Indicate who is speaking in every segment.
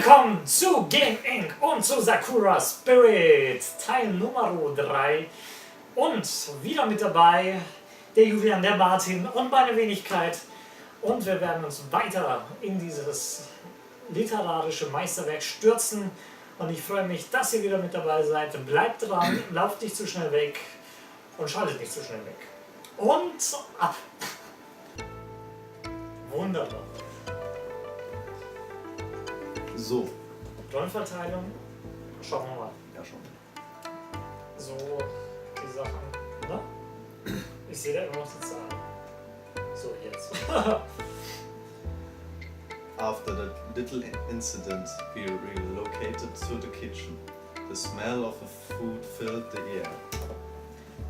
Speaker 1: Willkommen zu Gameinc und zu Sakura Spirit, Teil Nummer 3. Und wieder mit dabei der Julian, der Martin und meine Wenigkeit. Und wir werden uns weiter in dieses literarische Meisterwerk stürzen. Und ich freue mich, dass ihr wieder mit dabei seid. Bleibt dran, lauft nicht zu schnell weg und schaltet nicht zu schnell weg. Und ab! Wunderbar.
Speaker 2: So.
Speaker 1: Rollenverteilung, schauen wir mal.
Speaker 2: Ja, schon.
Speaker 1: So, die Sachen, ne? Ich sehe da immer noch die Zahlen. So, jetzt.
Speaker 2: After that little incident, we relocated to the kitchen. The smell of the food filled the air.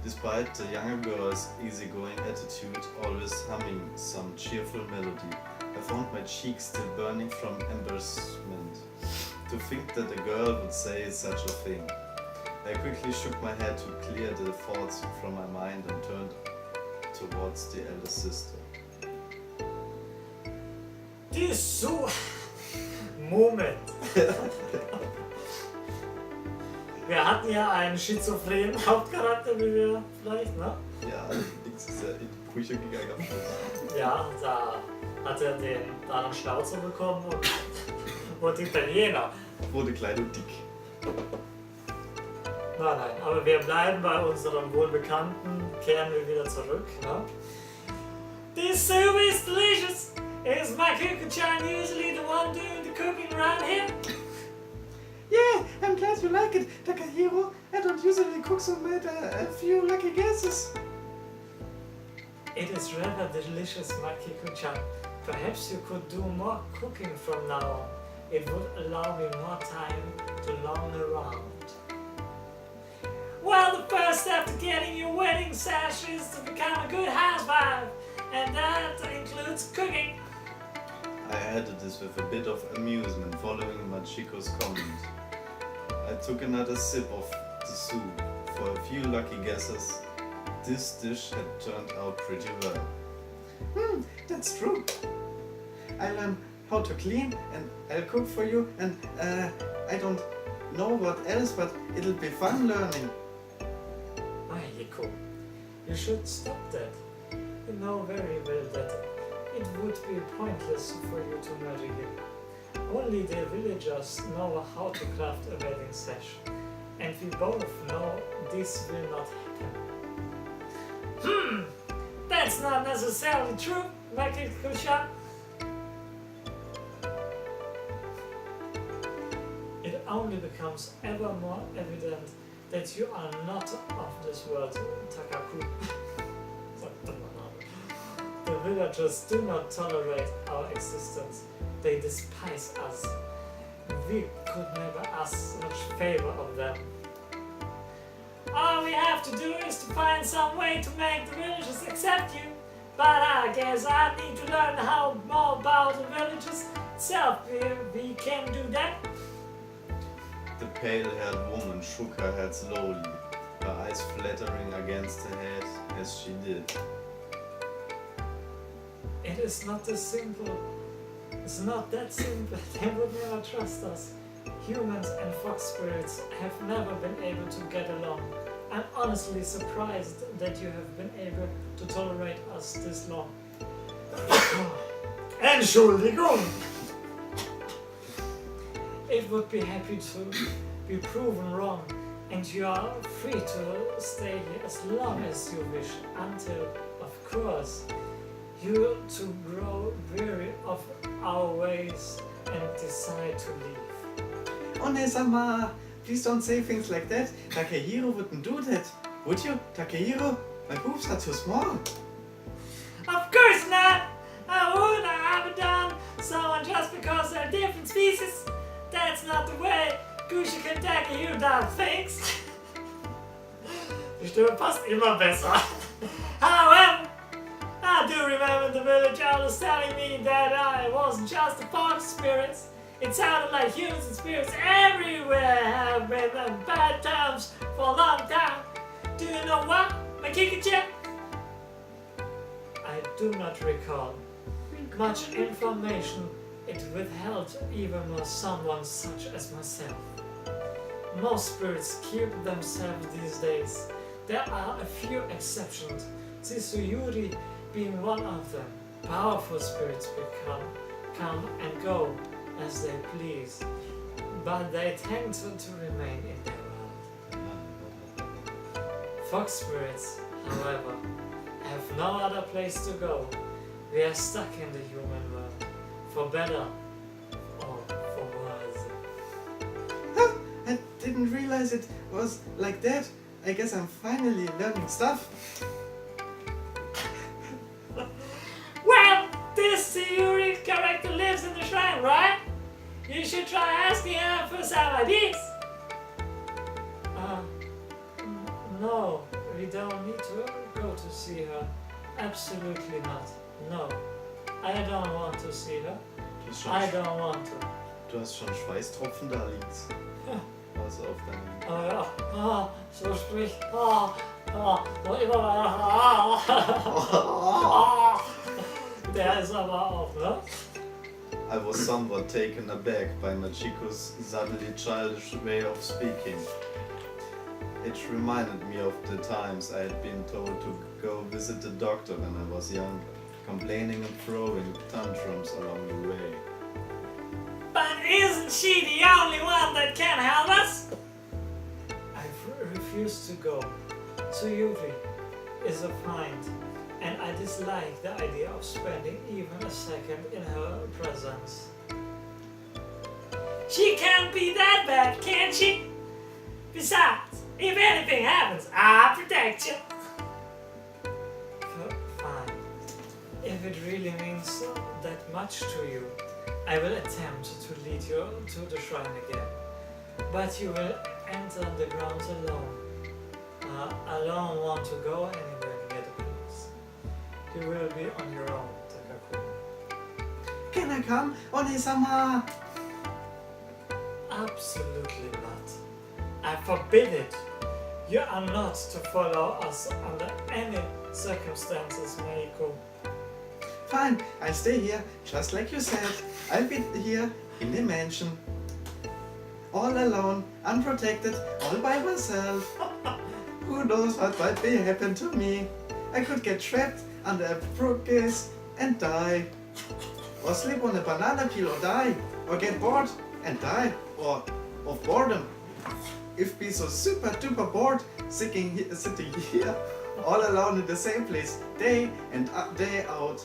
Speaker 2: Despite the younger girl's easygoing attitude, always humming some cheerful melody, I found my cheeks still burning from embarrassment. To think that a girl would say such a thing. I quickly shook my head to clear the thoughts from my mind and turned towards the elder sister.
Speaker 1: Die ist so... Moment. Wir hatten ja einen schizophrenen Hauptcharakter, wie wir vielleicht, ne?
Speaker 2: Ja, nichts ist ja in die Brüche gegangen am Schluss.
Speaker 1: Ja, da hat er den einen Schnauzer bekommen und Italiener.
Speaker 2: Wurde klein und dick.
Speaker 1: Nein, aber wir bleiben bei unserem wohlbekannten, kehren wir wieder zurück, ne? This soup is delicious! Is my Kiko-chan usually the one doing the cooking around here?
Speaker 3: Yeah, I'm glad you like it, Takahiro. I don't usually cook, so made a few lucky guesses.
Speaker 1: It is rather delicious, my Kiko-chan. Perhaps you could do more cooking from now on. It would allow me more time to lounge around. Well, the first step to getting your wedding sash is to become a good housewife, and that includes cooking.
Speaker 2: I added this with a bit of amusement following Machiko's comment. I took another sip of the soup. For a few lucky guesses, this dish had turned out pretty well.
Speaker 3: That's true. I learn how to clean and I'll cook for you and I don't know what else, but it'll be fun learning.
Speaker 1: Mahiko, you should stop that. You know very well that it would be pointless for you to marry him. Only the villagers know how to craft a wedding sash, and we both know this will not happen. That's not necessarily true, Makiko-chan. It only becomes ever more evident that you are not of this world, Takaku. The villagers do not tolerate our existence. They despise us. We could never ask much favor of them. All we have to do is to find some way to make the villagers accept you. But I guess I need to learn how more about the villagers itself. We can do that.
Speaker 2: The pale-haired woman shook her head slowly, her eyes fluttering against her head as she did.
Speaker 1: It is not as simple. It's not that simple. They would never trust us. Humans and fox spirits have never been able to get along. I'm honestly surprised that you have been able to tolerate us this long. Entschuldigung! It would be happy to be proven wrong, and you are free to stay here as long as you wish, until, of course, you to grow weary of our ways and decide to leave.
Speaker 3: One-sama, please don't say things like that. Takahiro wouldn't do that. Would you, Takahiro? My boobs are too small.
Speaker 1: Of course not! I would have done someone just because they're different species. That's not the way Gushika and Takahiro does things. Die Stimme passt immer besser. However, I do remember the village elders telling me that I wasn't just a fox spirit. It sounded like humans and spirits everywhere have been in bad times for a long time. Do you know what, Makiko-chan? I do not recall much information it withheld even more someone such as myself. Most spirits keep themselves these days. There are a few exceptions, Tsuyuri being one of them. Powerful spirits come and go as they please, but they tend to remain in their world. Fox spirits, however, have no other place to go. We are stuck in the human world, for better or for worse.
Speaker 3: I didn't realize it was like that. I guess I'm finally learning stuff.
Speaker 1: Well, this Tsuyuri character lives in the shrine, right? You should try asking her for some ideas. No, we don't need to go to see her. Absolutely not. No, I don't want to see her. I don't want to.
Speaker 2: Du hast schon Schweißtropfen da, Links.
Speaker 1: Ja.
Speaker 2: Was auf deinem...
Speaker 1: Oh ja, so spricht. So immer. Der ist aber auch, ne?
Speaker 2: I was somewhat taken aback by Machiko's suddenly childish way of speaking. It reminded me of the times I had been told to go visit the doctor when I was younger, complaining and throwing tantrums along the way.
Speaker 1: But isn't she the only one that can help us? I refuse to go. Tsuyuri is a find, and I dislike the idea of spending even a second in her presence. She can't be that bad, can she? Besides, if anything happens, I'll protect you. Fine. If it really means that much to you, I will attempt to lead you to the shrine again. But you will enter the grounds alone. I don't want to go anywhere near the place. You will be on your own, Takakura.
Speaker 3: Can I come, Oni-sama?
Speaker 1: Absolutely not. I forbid it. You are not to follow us under any circumstances, Meiko.
Speaker 3: Fine, I'll stay here, just like you said. I'll be here in the mansion. All alone, unprotected, all by myself. Who knows what might be happen to me? I could get trapped under a bookcase and die. Or sleep on a banana peel or die. Or get bored and die. Or of boredom. If be so super duper bored sitting here all alone in the same place day and day out.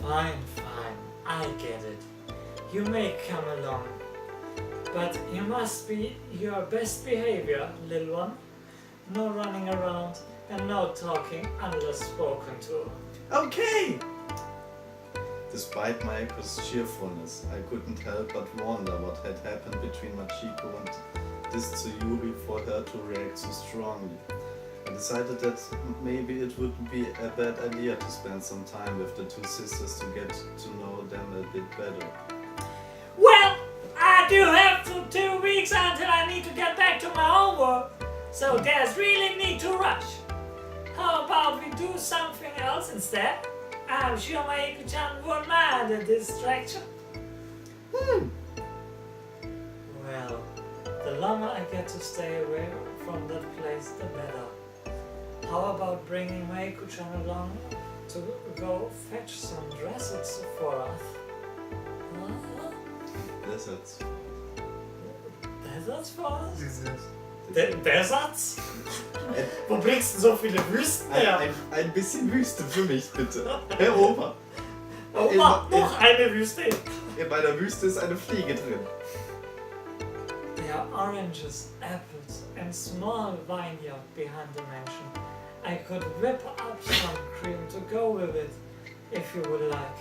Speaker 1: Fine, I get it. You may come along. But you must be your best behavior, little one. No running around and no talking unless spoken to.
Speaker 3: Okay!
Speaker 2: Despite Maiko's cheerfulness, I couldn't help but wonder what had happened between Machiko and this Tsuyuri for her to react so strongly. I decided that maybe it wouldn't be a bad idea to spend some time with the two sisters to get to know them a bit better.
Speaker 1: Well, I do have 2 weeks until I need to get back to my homework, so there's really need to rush. How about we do something else instead? I'm sure Maiko-chan won't mind a distraction. Well, the longer I get to stay away from that place, the better. How about bringing Maiko-chan along to go fetch some dresses for us? Huh?
Speaker 2: Deserts.
Speaker 1: Deserts for us?
Speaker 3: Dieses.
Speaker 1: Deserts? Wo bringst du so viele Wüsten her?
Speaker 3: Ein bisschen Wüste für mich, bitte. Herr Opa.
Speaker 1: Oh, noch eine Wüste.
Speaker 3: Bei der Wüste ist eine Fliege drin.
Speaker 1: There are oranges, apples and small vineyard behind the mansion. I could whip up some cream to go with it, if you would like.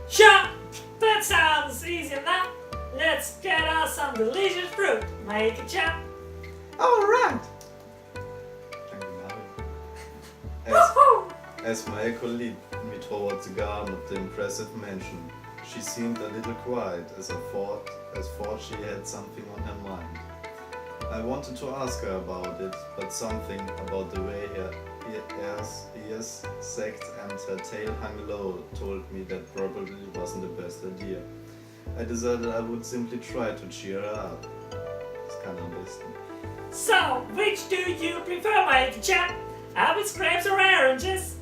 Speaker 1: Sure! That sounds easy enough. Let's get us some delicious fruit. Maiko-chan.
Speaker 3: Alright!
Speaker 1: Woohoo!
Speaker 2: As Maiko led me towards the garden of the impressive mansion, she seemed a little quiet as thought she had something on her mind. I wanted to ask her about it, but something about the way ears sagged and her tail hung low told me that probably wasn't the best idea. I decided I would simply try to cheer her up. Das kann am besten.
Speaker 1: So, which do you prefer, my chap? Apples, grapes, or oranges?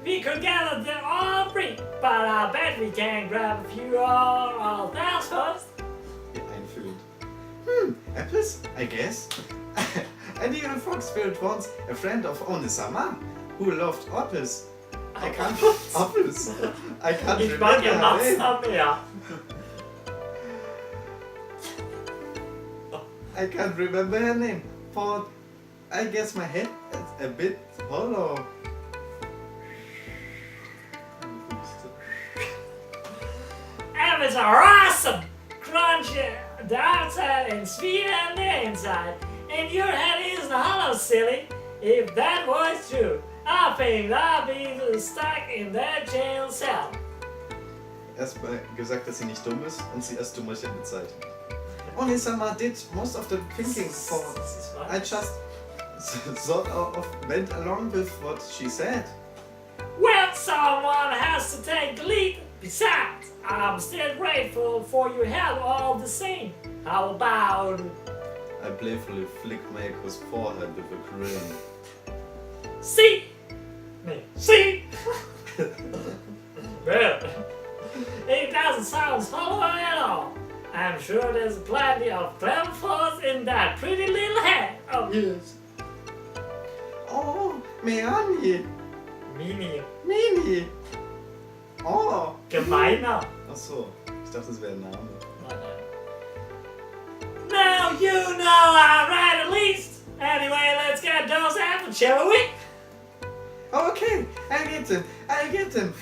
Speaker 1: We could gather them all three, but I bet we can grab a few all else first.
Speaker 2: Einfühlend.
Speaker 3: Apples, I guess. I knew a fox spirit once, a friend of Onisama, who loved apples. I can't apples. I can't
Speaker 1: Ich mag ja
Speaker 3: remember her name.
Speaker 1: Matzah mehr.
Speaker 3: I can't remember her name. But I guess my head is a bit hollow.
Speaker 1: Apples are awesome! Crunchy the outside and sweet on the inside. And your head isn't hollow, silly. If that was true, I think I'd be stuck in that jail cell.
Speaker 2: Erstmal gesagt, dass sie nicht dumm ist und sie als Dummerchen bezeichnet.
Speaker 3: Onisama did most of the thinking for I just sort of went along with what she said.
Speaker 1: Well, someone has to take the lead. Besides, I'm still grateful for your help all the same. How about...
Speaker 2: I playfully flicked Maiko's forehead with a grin.
Speaker 1: See? See? Well, it doesn't sound hollow at all. I'm sure there's plenty of clever thoughts in that pretty little head of yours.
Speaker 3: Oh, Meani,
Speaker 1: Mini.
Speaker 3: Oh,
Speaker 1: Gemeiner.
Speaker 2: Ach so, ich dachte, es wäre ein Name.
Speaker 1: Now you know I'm right at least. Anyway, let's get those apples, shall we?
Speaker 3: okay, I'll get them.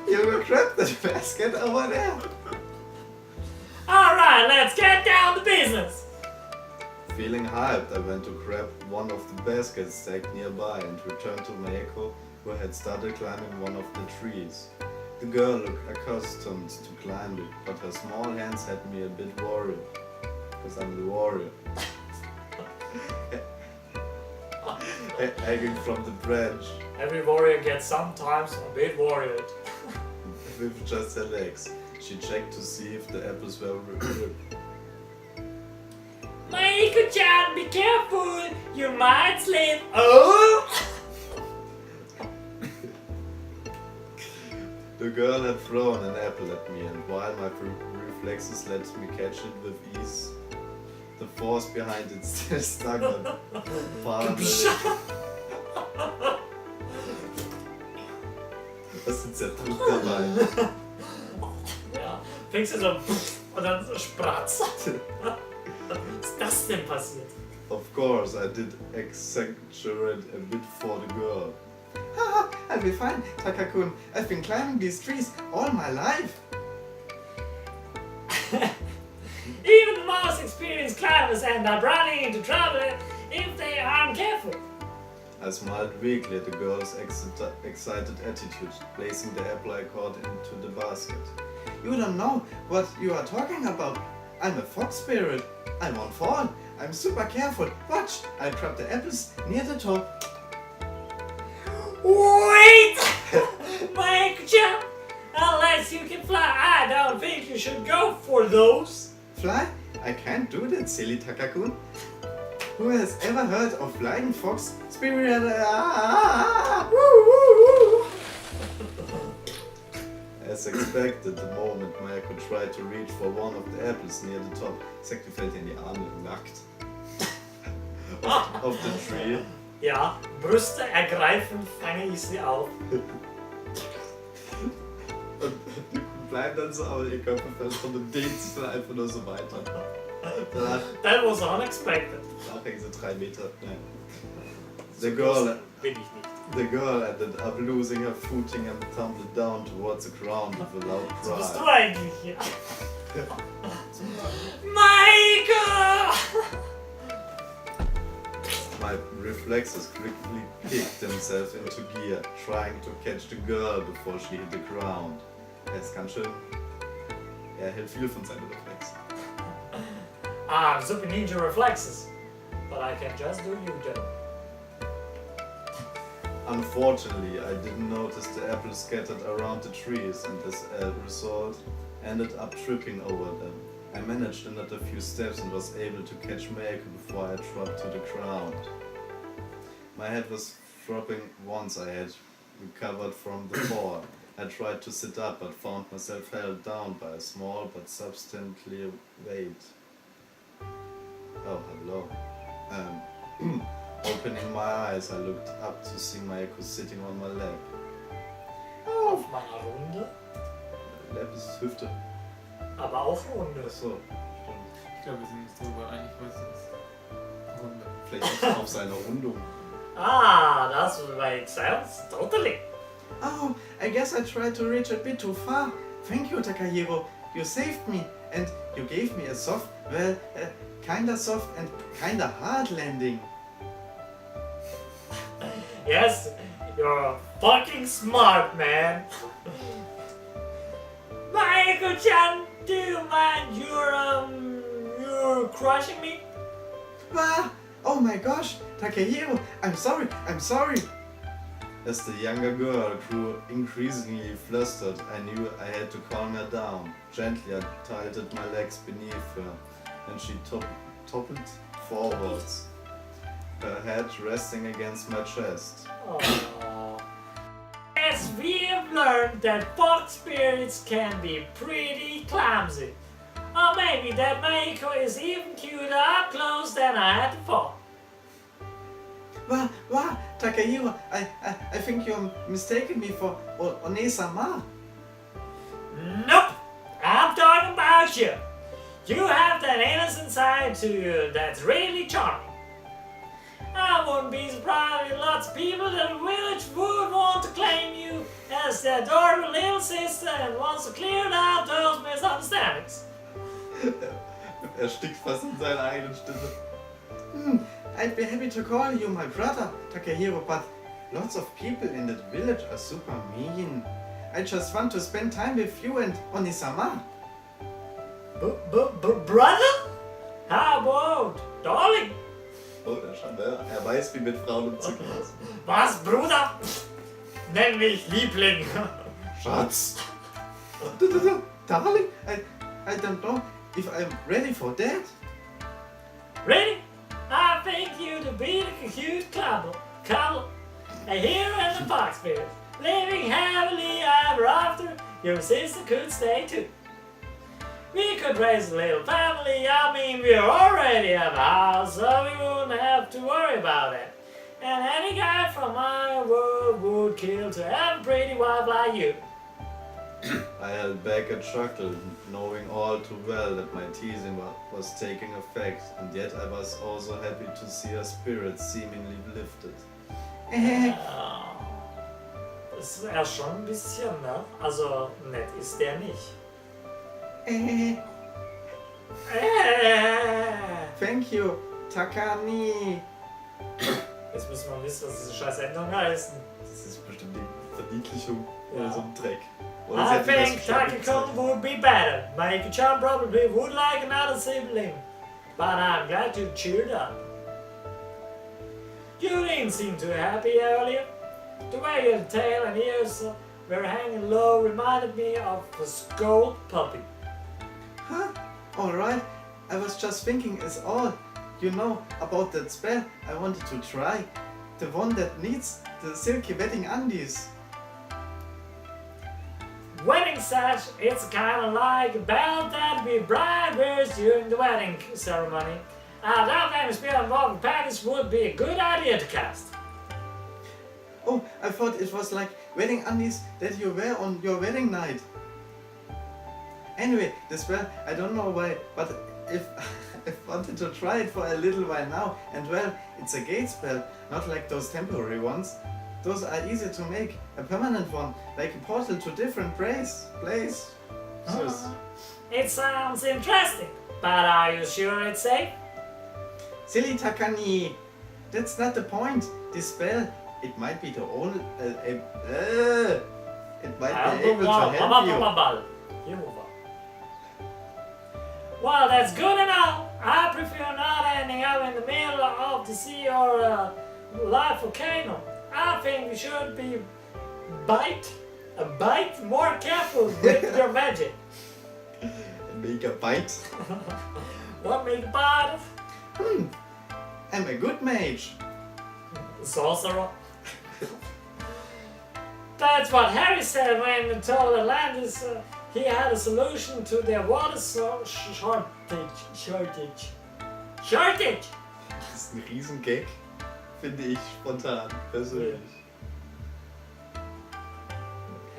Speaker 3: You will grab the basket over there.
Speaker 1: Alright, let's get down to business.
Speaker 2: Feeling hyped, I went to grab one of the baskets stacked nearby and returned to Maiko, who had started climbing one of the trees. The girl looked accustomed to climbing, but her small hands had me a bit worried. Because I'm the warrior. Hanging from the branch
Speaker 1: Every warrior gets sometimes a bit worried.
Speaker 2: with just her legs. She checked to see if the apples were ripe.
Speaker 1: Maiko-chan, be careful! You might slip. Oh!
Speaker 2: The girl had thrown an apple at me, and while my reflexes let me catch it with ease, the force behind it still stuck on far under the... Was ist jetzt gut dabei?
Speaker 1: Ja, fängst du so und dann so spratzt. Was ist das denn passiert?
Speaker 2: Of course, I did exaggerate a bit for the girl.
Speaker 3: Haha, I'll be fine, Takakun. I've been climbing these trees all my life.
Speaker 1: Even the most experienced climbers end up running into trouble if they aren't careful.
Speaker 2: I smiled weakly at the girl's excited attitude, placing the apple I caught into the basket.
Speaker 3: You don't know what you are talking about. I'm a fox spirit. I won't fall. I'm super careful. Watch, I'll grab the apples near the top.
Speaker 1: Wait! Maiko-chan, unless you can fly, I don't think you should go for those.
Speaker 3: Fly? I can't do that, silly Takakun. Who has ever heard of flying fox spirit?
Speaker 2: As expected, the moment Maiko tried to reach for one of the apples near the top, Seki fällt in die Arme nackt. Of the tree.
Speaker 1: Ja, Brüste ergreifend fange ich sie auf.
Speaker 2: Und die bleiben dann so, aber ihr Körper fällt von dem Ding einfach nur so weiter. Danach
Speaker 1: That was unexpected.
Speaker 2: hängen sie 3 Meter. Nein. The girl
Speaker 1: Bin ich nicht.
Speaker 2: The girl ended up losing her footing and tumbled down towards the ground with a loud
Speaker 1: Was bist du
Speaker 2: cry.
Speaker 1: eigentlich hier? Maiko!
Speaker 2: My reflexes quickly kicked themselves into gear, trying to catch the girl before she hit the ground. Ist ganz schön. Er hält viel von seinen Reflexen.
Speaker 1: I'm super ninja reflexes, but I can just do you, Joe.
Speaker 2: Unfortunately, I didn't notice the apples scattered around the trees, and as a result, ended up tripping over them. I managed another few steps and was able to catch Mayako before I dropped to the ground. My head was throbbing once I had recovered from the fall. I tried to sit up but found myself held down by a small but substantial weight. Oh, hello. Opening my eyes, I looked up to see Mayako sitting on my lap.
Speaker 1: Auf meiner Runde,
Speaker 2: Lap ist Hüfte.
Speaker 1: aber auch Runde.
Speaker 2: Achso, stimmt.
Speaker 4: Ich glaube, wir sind uns darüber einig, was es ist. Runde.
Speaker 2: Vielleicht auf seiner Rundung.
Speaker 1: Ah, that makes sense. Totally.
Speaker 3: Oh, I guess I tried to reach a bit too far. Thank you, Takahiro. You saved me, and you gave me a soft, well, kinda soft and kinda hard landing.
Speaker 1: Yes, you're fucking smart, man. Mayako-chan, do you mind you're crushing me?
Speaker 3: Ah! Oh my gosh, Takahiro, I'm sorry.
Speaker 2: As the younger girl grew increasingly flustered, I knew I had to calm her down. Gently, I tightened my legs beneath her, and she toppled forwards, her head resting against my chest.
Speaker 1: Aww. As we have learned that fox spirits can be pretty clumsy. Or maybe that Mayako is even cuter up close than I had before.
Speaker 3: Wow, Takahiro, I think you're mistaken me for One-sama.
Speaker 1: Nope! I'm talking about you. You have that innocent side to you that's really charming. I wouldn't be surprised if lots of people in the village would want to claim you as their adorable little sister and wants to clear out those misunderstandings.
Speaker 2: Erstickt fast in seiner eigenen Stimme.
Speaker 3: I'd be happy to call you my brother, Takahiro, but lots of people in that village are super mean. I just want to spend time with you and Oni-sama.
Speaker 1: Brother? How about darling?
Speaker 2: Oh, der Schande. Er weiß, wie mit Frauen umzugehen ist.
Speaker 1: Was, Bruder? Nenn mich Liebling.
Speaker 2: Schatz!
Speaker 3: Darling, I don't know if I'm ready for that.
Speaker 1: Ready? I think you to be the cute couple, a hero and a fox spirit, living happily ever after. Your sister could stay too. We could raise a little family. I mean, we already have a house, so we wouldn't have to worry about it. And any guy from my world would kill to have a pretty wife like you.
Speaker 2: I held back a chuckle, knowing all too well that my teasing was taking effect, and yet I was also happy to see her spirits seemingly lifted.
Speaker 1: Das ist ja schon ein bisschen, ne? Also nett ist der nicht.
Speaker 3: Thank you, Takani.
Speaker 1: Jetzt müssen wir wissen, was diese scheiß Endungen heißen.
Speaker 2: Das ist bestimmt die Verniedlichung oder
Speaker 1: Ja.
Speaker 2: so ein Dreck. Oder sie
Speaker 1: I
Speaker 2: hat ihm das
Speaker 1: think
Speaker 2: schon
Speaker 1: Takiko
Speaker 2: gezeigt.
Speaker 1: would be better. Mayako-chan probably would like another sibling. But I'm glad you cheered up. You didn't seem too happy earlier. The way your tail and ears were hanging low reminded me of a scold puppy.
Speaker 3: Huh? Alright, I was just thinking it's all, you know, about that spell I wanted to try. The one that needs the silky wedding undies.
Speaker 1: Wedding sash, it's kind of like a belt that the bride wears during the wedding ceremony. That famous spell involving panties would be a good idea to cast.
Speaker 3: Oh, I thought it was like wedding undies that you wear on your wedding night. Anyway, the spell, I don't know why, but if I wanted to try it for a little while now, and well, it's a gate spell, not like those temporary ones. Those are easy to make. A permanent one, like a portal to different places.
Speaker 1: It sounds interesting, but are you sure it's safe?
Speaker 3: Silly Takani, that's not the point. This spell, it might be the only. It might be able to help you.
Speaker 1: Well, that's good enough. I prefer not ending up in the middle of the sea or a live volcano. I think we should be a bite more careful with your magic.
Speaker 2: Make a bite.
Speaker 1: What make a bite?
Speaker 3: I'm a good mage.
Speaker 1: Sorcerer. That's what Harry said when he told Atlantis he had a solution to their water shortage.
Speaker 2: Das ist ein Riesengag, finde ich spontan, persönlich.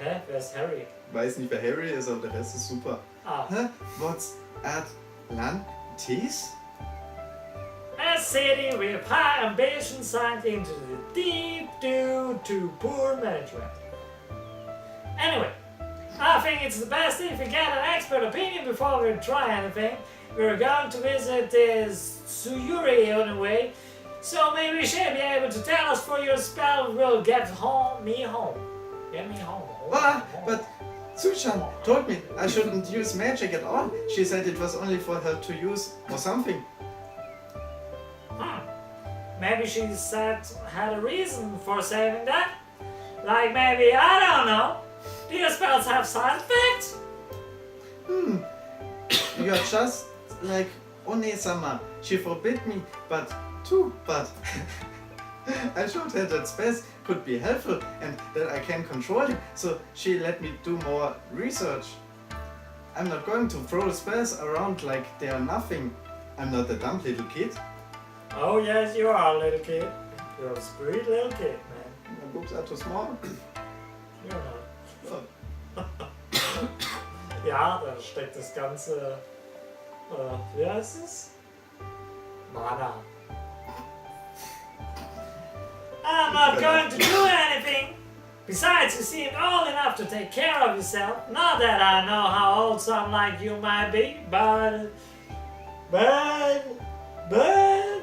Speaker 1: Hä? Wer ist Harry?
Speaker 2: Weiß nicht, wer Harry ist, aber der Rest ist super.
Speaker 1: Ah.
Speaker 3: Huh? What's Atlantis?
Speaker 1: A city with high ambition sunk into the deep due to poor management. Anyway, I think it's the best if we get an expert opinion before we try anything. We're going to visit this Suyuri anyway, so maybe you should be able to tell us for your spell will get me home. Get me home.
Speaker 3: But Sushan told me I shouldn't use magic at all. She said it was only for her to use or something.
Speaker 1: Maybe she had a reason for saving that. Like maybe, I don't know, do your spells have side effects?
Speaker 3: You're just like One-sama. She forbid me, but I showed her that spells could be helpful and that I can control him, so she let me do more research. I'm not going to throw spells around like they are nothing. I'm not a dumb little kid.
Speaker 1: Oh yes, you are a little kid. You're a sweet little kid, man.
Speaker 3: My boobs are too small.
Speaker 1: You're not. Ja, da steckt das ganze, wie heißt es? Mana. I'm not going to do anything. Besides, you seem old enough to take care of yourself. Not that I know how old some like you might be, but...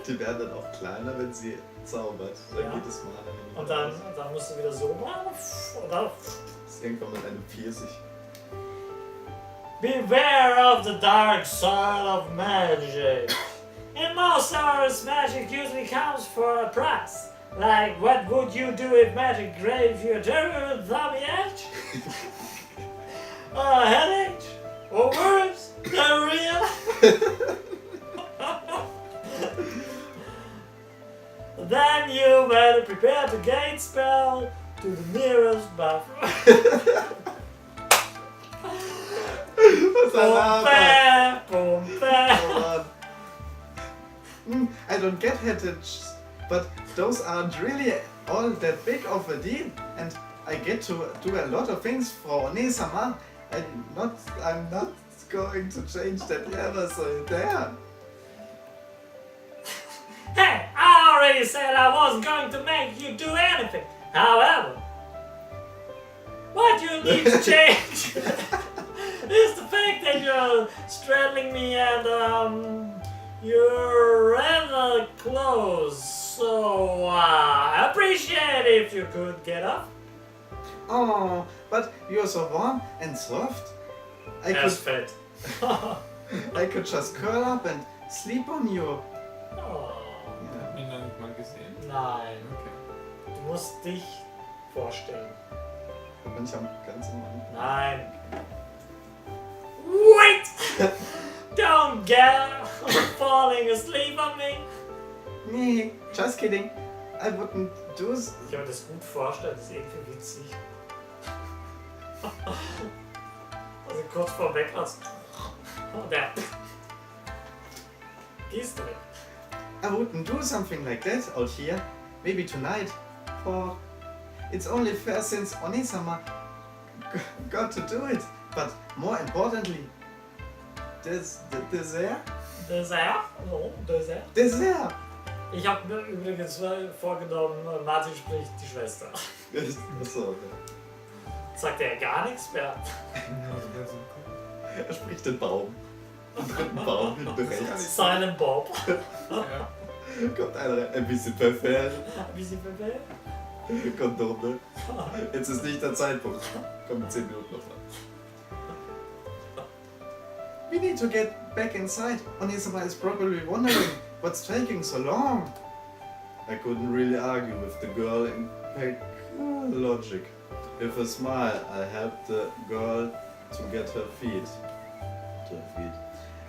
Speaker 2: Die werden dann auch kleiner, wenn sie zaubert. Dann
Speaker 1: Ja.
Speaker 2: geht es mal an.
Speaker 1: Und dann musst du wieder so machen. Und dann...
Speaker 2: Das ist irgendwann mit einem Pfirsich.
Speaker 1: Beware of the dark side of magic. In most hours, magic usually comes for a price. Like, what would you do if magic gave you a terrible tummy ache? A headache? Or worse, diarrhea? Then you better prepare to gate spell to the nearest bathroom.
Speaker 3: Was ein Laber.
Speaker 1: Boom, bam.
Speaker 3: Oh Mann. I don't get headaches, but those aren't really all that big of a deal, and I get to do a lot of things for One-sama. I'm not going to change that ever, so there.
Speaker 1: Hey, I already said I wasn't going to make you do anything. However, what you need to change is the fact that you're straddling me and you're rather close. So I appreciate if you could get up.
Speaker 3: Oh, but you're so warm and soft. I
Speaker 1: Fett.
Speaker 3: could just curl up and sleep on you.
Speaker 1: Oh,
Speaker 3: Yeah.
Speaker 4: Ihn noch nicht mal gesehen.
Speaker 1: nein,
Speaker 4: Okay.
Speaker 1: du musst dich vorstellen.
Speaker 2: Da bin ich am ganz am Anfang.
Speaker 1: Nein. Wait! Don't get falling asleep on me.
Speaker 3: Nee, just kidding. I wouldn't do
Speaker 1: Ich kann mir das gut vorstellen, das ist irgendwie witzig. Also kurz vor Wegplatz. Und der. Gehst du weg?
Speaker 3: I wouldn't do something like that out here. Maybe tonight. For it's only fair since One-sama got to do it. But more importantly, there's the dessert.
Speaker 1: Dessert? No, Dessert.
Speaker 3: Dessert!
Speaker 1: Ich habe mir übrigens vorgenommen, Martin spricht die Schwester.
Speaker 2: Achso,
Speaker 1: Sagt er gar nichts mehr.
Speaker 2: er spricht den Baum. Den dritten Baum hinten rechts.
Speaker 1: Silent Bob.
Speaker 4: Ja.
Speaker 2: Kommt einer rein. Ein bisschen perfekt.
Speaker 1: Wie sie verwählt.
Speaker 2: Kondome. Jetzt ist nicht der Zeitpunkt. Kommt 10 Minuten noch dran.
Speaker 3: We need to get back inside. One-sama is probably wondering what's taking so long.
Speaker 2: I couldn't really argue with the girl in opaque logic. With a smile, I helped the girl to get her feet,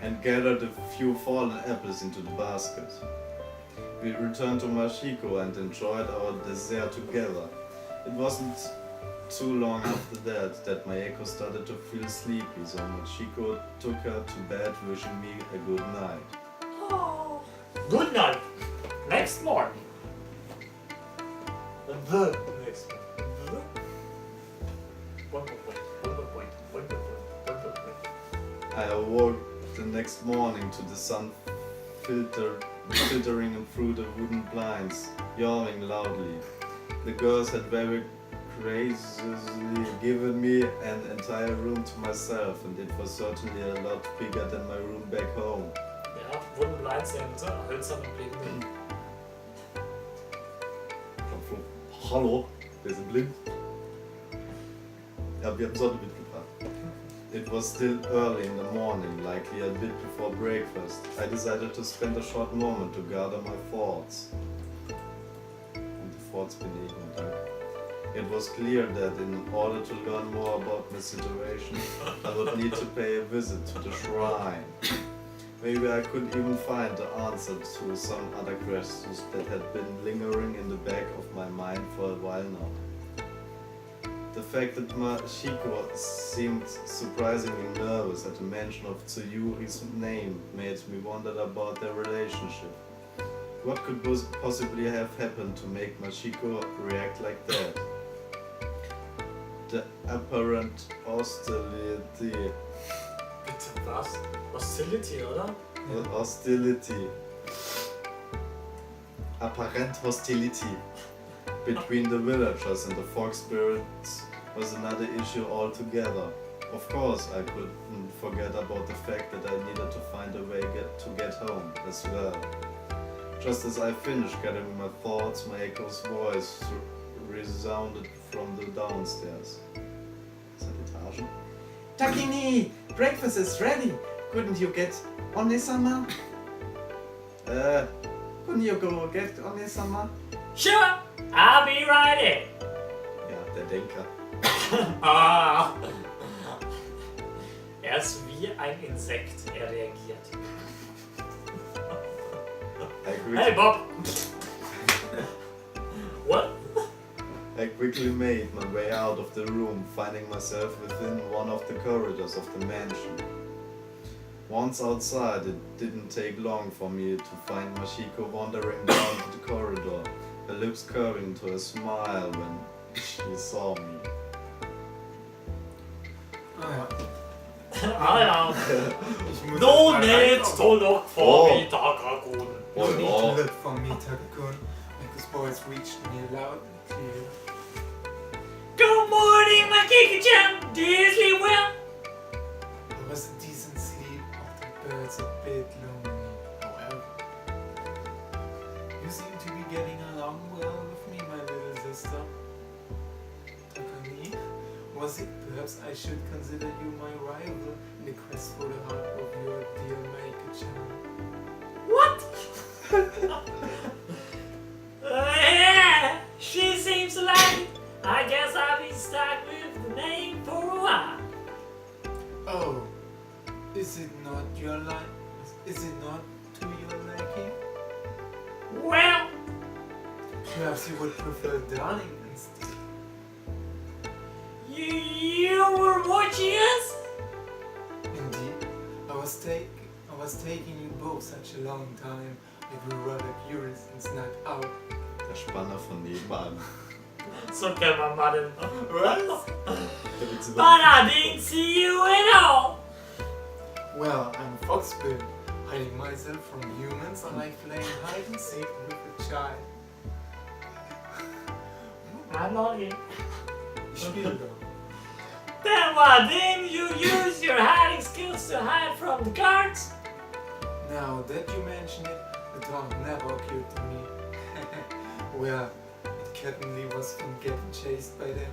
Speaker 2: and gathered a few fallen apples into the basket. We returned to Mashiko and enjoyed our dessert together. It wasn't too long after that Maeko started to feel sleepy, so Machiko took her to bed wishing me a good night.
Speaker 1: Oh. Good night. Next morning. The next morning. One more point.
Speaker 2: I awoke the next morning to the sun filtering through the wooden blinds, yawning loudly. The girls had very graciously given me an entire room to myself, and it was certainly a lot bigger than my room back home.
Speaker 1: Ja, wurden Blinds sind hölzern und blinden.
Speaker 2: Hallo, wir sind blind. Ja, wir haben Sonne mitgebracht. It was still early in the morning, likely a bit before breakfast. I decided to spend a short moment to gather my thoughts. Und die Thoughts belegen, danke. It was clear that in order to learn more about my situation, I would need to pay a visit to the shrine. Maybe I could even find the answer to some other questions that had been lingering in the back of my mind for a while now. The fact that Mashiko seemed surprisingly nervous at the mention of Tsuyuri's name made me wonder about their relationship. What could possibly have happened to make Mashiko react like that? The apparent hostility.
Speaker 1: Bitte was? Hostility, oder?
Speaker 2: Hostility. Apparent hostility between the villagers and the folk spirits was another issue altogether. Of course, I couldn't forget about the fact that I needed to find a way to get home as well. Just as I finished gathering my thoughts, Maeko's voice resounded from the downstairs. Is that Etage?
Speaker 3: Takini, breakfast is ready. Couldn't you get One-sama? Couldn't you go get One-sama?
Speaker 1: Sure, I'll be right in.
Speaker 2: Ja, der Denker.
Speaker 1: Ah. Er ist wie ein Insekt, er reagiert. Hey Bob! What?
Speaker 2: I quickly made my way out of the room, finding myself within one of the corridors of the mansion. Once outside, it didn't take long for me to find Mashiko wandering down the corridor, her lips curving to a smile when she saw me.
Speaker 1: Ah ja.
Speaker 4: Ich muss
Speaker 1: No
Speaker 4: erst mal
Speaker 1: need
Speaker 4: reinkommen.
Speaker 1: to look for me, Takakun.
Speaker 4: No need to
Speaker 2: Oh.
Speaker 4: look for me, Takakun. Because voice reached me loud and clear.
Speaker 1: Good morning, my Kiki-chan. Do you sleep well?
Speaker 4: It was a decent sleep, but the birds a bit lonely. However, you seem to be getting along well with me, my little sister. Takami, was it perhaps I should consider you my rival in the quest for the heart of your dear Maiko-chan?
Speaker 1: What? Yeah, she seems to like it. I guess I'll be stuck with the name for a while.
Speaker 4: Oh, is it not your Is it not to your liking?
Speaker 1: Well,
Speaker 4: Perhaps you would prefer Darling instead.
Speaker 1: you were watching us?
Speaker 4: Indeed, I was taking you both such a long time. It grew rather curious and snuck out.
Speaker 2: Der Spanner von nebenan.
Speaker 1: So can man mal den.
Speaker 4: Was?
Speaker 1: But I didn't see you at all.
Speaker 4: Well, I'm Foxbill, hiding myself from humans and I playing hide and seek with a child.
Speaker 1: I'm not here.
Speaker 4: Ich spiele doch.
Speaker 1: Then why didn't you use your hiding skills to hide from the guards?
Speaker 4: Now that you mention it, the thought never occurred to me. Well, it certainly was from getting chased by them.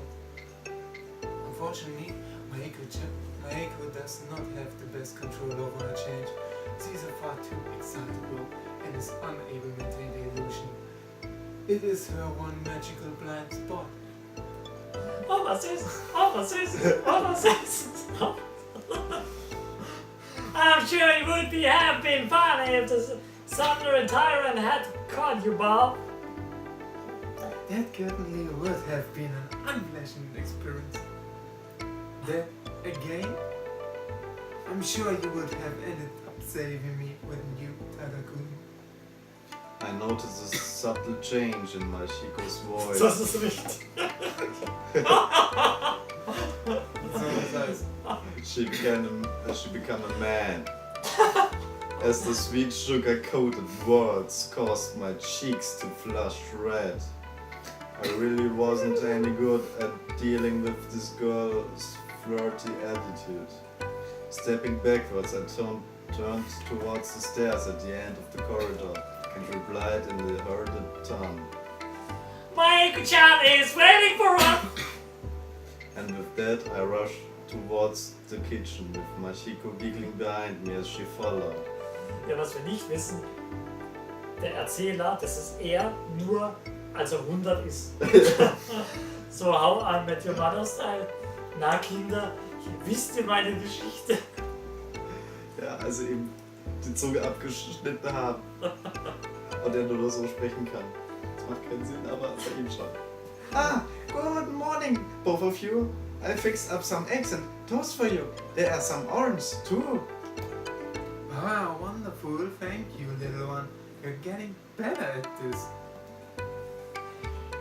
Speaker 4: Unfortunately, Maeko does not have the best control over her change. She is far too excitable and is unable to maintain the illusion. It is her one magical blind spot.
Speaker 1: Oh, was ist? Oh, was ist? Oh, was ist? I'm sure it would have been funny if the Sumner Tyrant had caught you, Bob.
Speaker 4: That certainly would have been an unpleasant experience. Then again, I'm sure you would have ended up saving me, wouldn't you, Takakun?
Speaker 2: I noticed a subtle change in Mashiko's voice.
Speaker 1: Das ist richtig.
Speaker 4: So das heißt,
Speaker 2: She became a man. As the sweet sugar-coated words caused my cheeks to flush red. I really wasn't any good at dealing with this girl's flirty attitude. Stepping backwards, I turned towards the stairs at the end of the corridor and replied in the hurried tongue.
Speaker 1: Maiko-chan is waiting for us!
Speaker 2: And with that, I rushed towards the kitchen with Mashiko giggling behind me as she followed.
Speaker 1: Ja, was wir nicht wissen, der Erzähler, das ist er nur, als er 100 ist. So, how I Met Your Mother Style. Na Kinder, wisst ihr meine Geschichte?
Speaker 2: Ja, also eben die Zunge abgeschnitten haben. Und er nur so sprechen kann. Das macht keinen Sinn, aber bei ihm schon.
Speaker 3: Ah, good morning, both of you. I fixed up some eggs and toast for you. There are some oranges too.
Speaker 4: wow, wonderful, thank you, little one. You're getting better at this.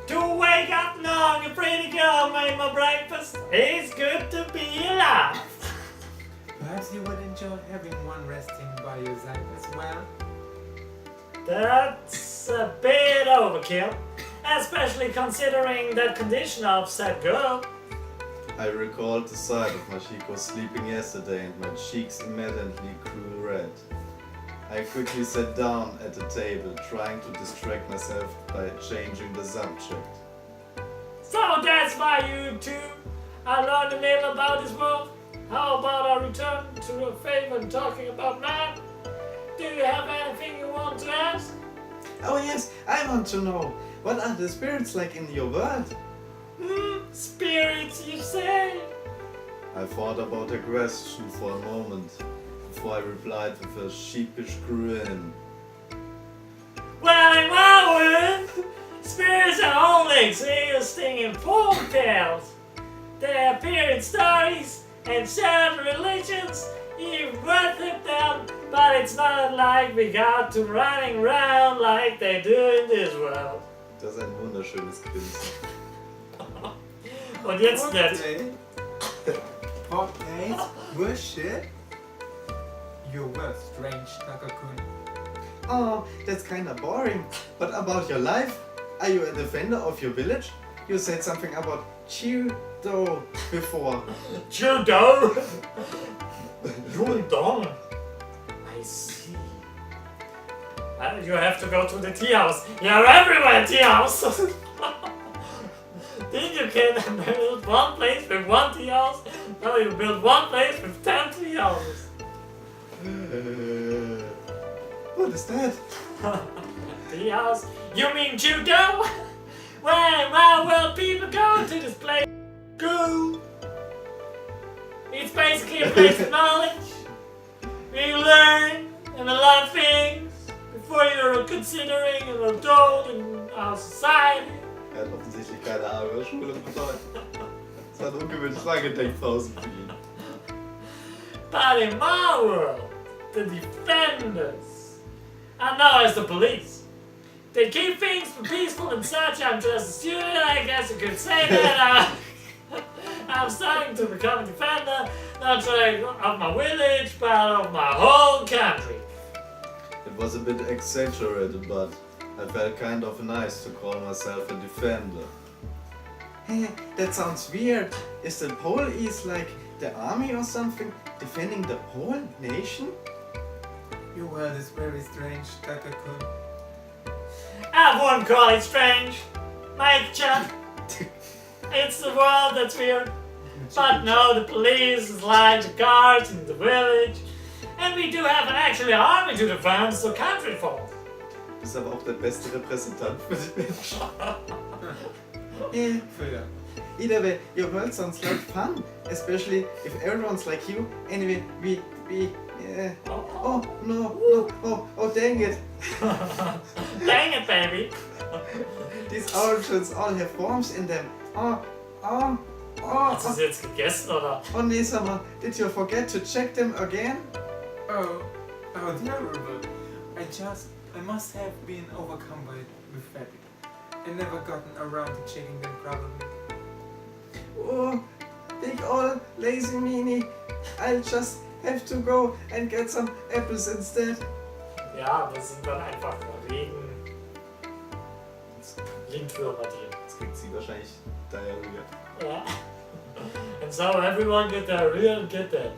Speaker 1: To wake up now, you pretty girl made my breakfast. It's good to be alive.
Speaker 4: Perhaps you would enjoy having one resting by your side as well.
Speaker 1: That's a bit overkill, especially considering that condition of said girl.
Speaker 2: I recalled the sight of Mashiko sleeping yesterday and my cheeks immediately grew red. I quickly sat down at the table, trying to distract myself by changing the subject.
Speaker 1: So that's why you two are learning a little about this world. How about I return to your favor and talking about man? Do you have anything you want to ask?
Speaker 3: Oh yes, I want to know. What are the spirits like in your world?
Speaker 1: Spirits, you say?
Speaker 2: I thought about the question for a moment before I replied with a sheepish grin.
Speaker 1: Well, in my world, spirits are only existing in folk tales. They appear in stories and certain religions. You worship them, but it's not like we got to running around like they do in this world.
Speaker 2: Das ist ein wunderschönes Kind.
Speaker 1: Und jetzt nicht.
Speaker 4: Portraits, worship. You were strange, Takakun.
Speaker 3: Oh, that's kinda boring. But about your life? Are you a defender of your village? You said something about judo before.
Speaker 1: Judo! Judo! I see. You have to go to the tea house. You're everywhere, tea house! Then you can build one place with one tea house. Now you build one place with 10 tea houses.
Speaker 3: What is that?
Speaker 1: Tea house? You mean judo? Well, people go to this place. Go! It's basically a place of knowledge. We learn and a lot of things before you're considering an adult in our society.
Speaker 2: Er hat offensichtlich keine Schule betreut. Es hat ungewöhnlich lange Denkpausen für ihn.
Speaker 1: But in my world, the defenders are known as the police. They keep things peaceful and such. I'm just a student, I guess you could say that. I'm starting to become a defender, not only of my village, but of my whole country.
Speaker 2: It was a bit exaggerated, but I felt kind of nice to call myself a defender.
Speaker 3: Hey, that sounds weird. Is the police like the army or something? Defending the whole nation?
Speaker 4: Your world is very strange, Takakun.
Speaker 1: I wouldn't call it strange, Mike-chan. It's the world that's weird. But no, the police is like the guards in the village. And we do have an actual army to defend the country for.
Speaker 2: bist aber auch der beste Repräsentant für die Menschen.
Speaker 3: Yeah.
Speaker 4: Fair.
Speaker 3: Either way, your world sounds like fun, especially if everyone's like you. Anyway, oh no, dang it.
Speaker 1: Dang it, baby!
Speaker 3: These origins all have worms in them.
Speaker 1: Hast du sie jetzt gegessen, oder?
Speaker 3: Oh nee, Summer, did you forget to check them again?
Speaker 4: Oh, terrible. I must have been overcome with fatigue and never gotten around to checking them probably.
Speaker 3: Oh, big ol' lazy meanie. I'll just have to go and get some apples instead.
Speaker 1: Ja, das sind dann einfach Lindwürmer drin.
Speaker 2: Jetzt kriegt sie wahrscheinlich Diarrhea.
Speaker 1: Ja. And so everyone get diarrhea and get that.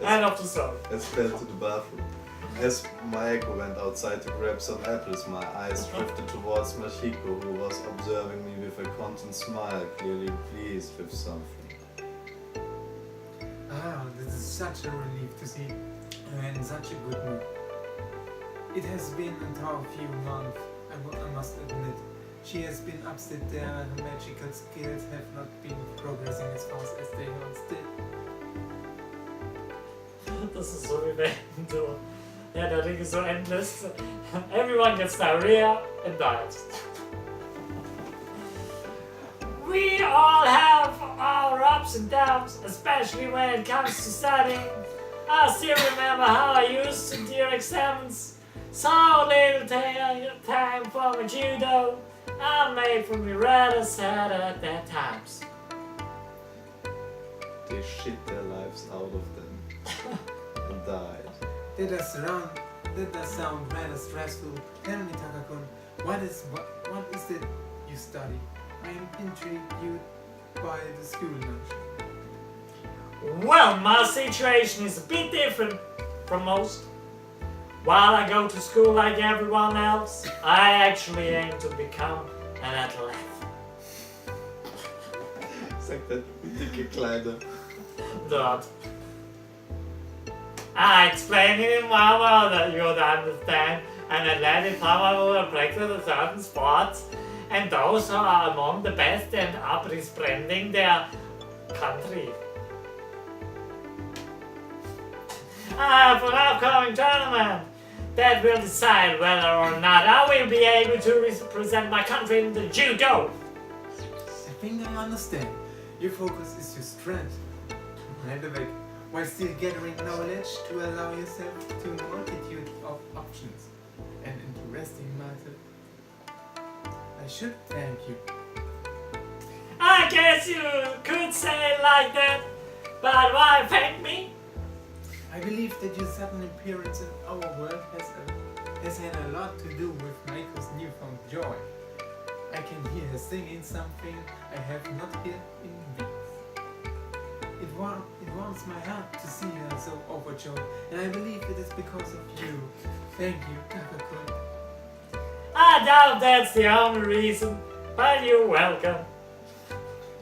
Speaker 1: End of the song.
Speaker 2: As fell to the bathroom. As Maeko went outside to grab some apples, my eyes drifted towards Machiko, who was observing me with a content smile, clearly pleased with something.
Speaker 4: Ah, this is such a relief to see her in such a good mood. It has been a tough few months, I must admit. She has been upset there and her magical skills have not been progressing as fast as they once did.
Speaker 1: Das ist so wie wenn du der Ring so endless. Everyone gets diarrhea and dies. We all have our ups and downs, especially when it comes to studying. I still remember how I used to do exams. So little time for my judo. I made for me rather sad at that times.
Speaker 2: They shit their lives out of them and died.
Speaker 4: That does sound rather stressful. Tell me, Takakun, what is it you study? I am intrigued by the school lunch.
Speaker 1: Well, my situation is a bit different from most. While I go to school like everyone else, I actually aim to become an athlete.
Speaker 2: Sagt der dicke Kleine.
Speaker 1: Dort. I explained it in one word that you would understand. An athlete is someone who will practice a certain sports, and those who are among the best and are representing their country. I have an upcoming tournament that will decide whether or not I will be able to represent my country in the judo.
Speaker 4: I think I understand. Your focus is your strength. Handbag, while still gathering knowledge to allow yourself to a multitude of options. An interesting matter. I should thank you.
Speaker 1: I guess you could say it like that, but why thank me?
Speaker 4: I believe that your sudden appearance in our world has had a lot to do with Maiko's newfound joy. I can hear her singing something I have not heard in weeks. It warms my heart to see her so overjoyed, and I believe it is because of you. Thank you, Takakun.
Speaker 1: I doubt that's the only reason, but you're welcome.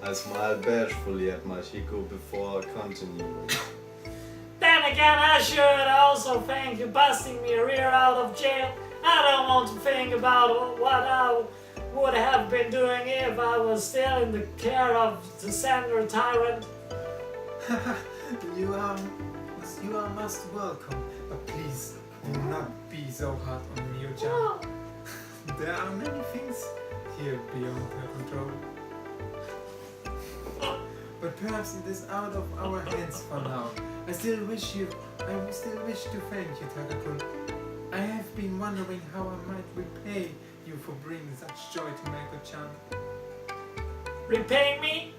Speaker 2: I smiled bashfully at Machiko before continuing.
Speaker 1: Then again, I should also thank you busting me rear out of jail. I don't want to think about what I would have been doing if I was still in the care of the Sandra tyrant.
Speaker 4: You are most welcome, but please do not be so hard on me, Ojan. There are many things here beyond her control. But perhaps it is out of our hands for now. I still wish to thank you, Takakun. I have been wondering how I might repay you for bringing such joy to Maiko-chan.
Speaker 1: Repay me?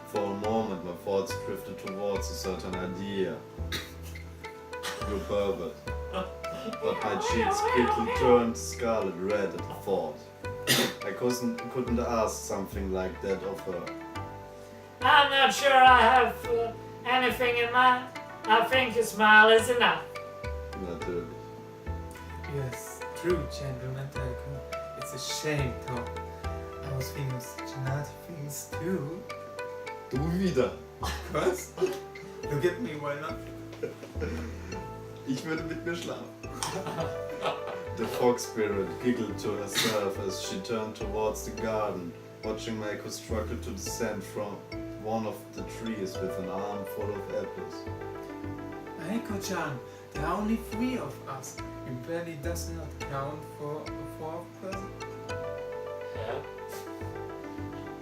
Speaker 2: For a moment, my thoughts drifted towards a certain idea. You pervert. But my cheeks quickly turned scarlet red at the thought. I couldn't ask something like that of her.
Speaker 1: I'm not sure I have anything in mind. I think your smile is enough.
Speaker 2: Natürlich.
Speaker 4: Yes, true, gentleman Takakun. It's a shame, though. I was thinking of such naughty things too.
Speaker 2: Du wieder.
Speaker 4: Was? Look at me, why not?
Speaker 2: Ich würde mit mir schlafen. The fox spirit giggled to herself as she turned towards the garden, watching Meiko struggle to descend from one of the trees with an arm full of apples.
Speaker 4: Meiko-chan, there are only 3 of us. Your belly does not count for a 4th person.
Speaker 1: Ja.